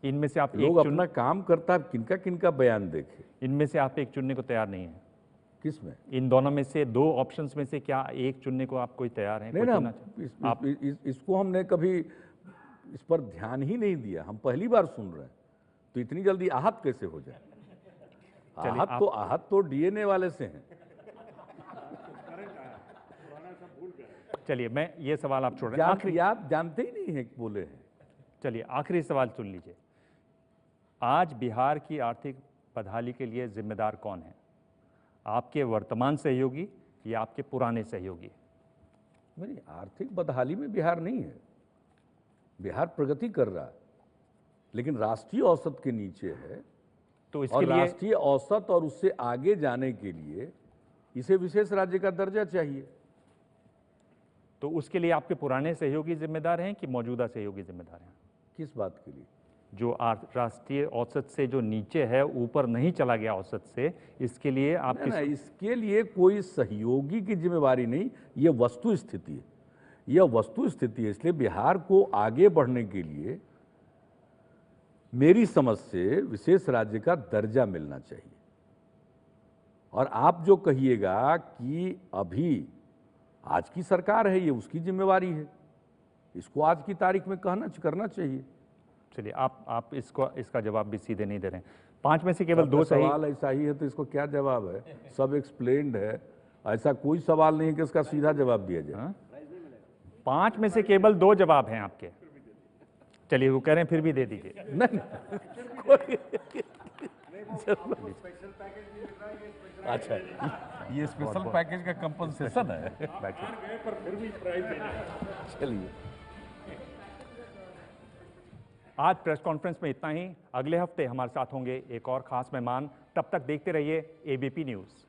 इनमें से आप लोग अपना काम करता है, किनका किनका बयान देखे। इनमें से आप एक चुनने को तैयार नहीं है? किस में? इन दोनों में से 2 ऑप्शंस में से क्या एक चुनने को आप कोई तैयार हैं? नहीं ना, इसको हमने कभी इस पर ध्यान ही नहीं दिया, हम पहली बार सुन रहे हैं, तो इतनी जल्दी आहत कैसे हो जाए? आहत तो डीएनए वाले से हैं। चलिए, मैं ये सवाल आप छोड़ रहे हैं, आखिरी आप जानते ही नहीं है कि बोले हैं। चलिए, आखिरी सवाल सुन लीजिए। आज बिहार की आर्थिक बदहाली के लिए जिम्मेदार कौन है? आपके वर्तमान सहयोगी या आपके पुराने सहयोगी? नहीं, आर्थिक बदहाली में बिहार नहीं है, बिहार प्रगति कर रहा है, लेकिन राष्ट्रीय औसत के नीचे है। तो इसके लिए राष्ट्रीय औसत और उससे आगे जाने के लिए इसे विशेष राज्य का दर्जा चाहिए। तो उसके लिए आपके पुराने सहयोगी जिम्मेदार हैं कि मौजूदा सहयोगी जिम्मेदार हैं? किस बात के लिए? जो राष्ट्रीय औसत से जो नीचे है, ऊपर नहीं चला गया औसत से, इसके लिए आप इसके लिए कोई सहयोगी की जिम्मेवारी नहीं, ये वस्तु स्थिति है, यह वस्तु स्थिति है। इसलिए बिहार को आगे बढ़ने के लिए मेरी समझ से विशेष राज्य का दर्जा मिलना चाहिए। और आप जो कहिएगा कि अभी आज की सरकार है, ये उसकी जिम्मेवारी है, इसको आज की तारीख में करना चाहिए। चलिए, आप इसका जवाब भी सीधे नहीं दे रहे हैं। 5 में से केवल 2 सही। सवाल ऐसा ही है तो इसको क्या जवाब है? सब एक्सप्लेन्ड है, ऐसा कोई सवाल नहीं है कि इसका सीधा जवाब दिया जाए। 5 में से केवल 2 जवाब हैं आपके। चलिए, वो कह रहे हैं फिर भी दे दीजिए। नहीं, अच्छा, ये स्पेशल पैकेज का कंपनसेशन है। चलिए, आज प्रेस कॉन्फ्रेंस में इतना ही। अगले हफ्ते हमारे साथ होंगे एक और खास मेहमान। तब तक देखते रहिए एबीपी न्यूज़।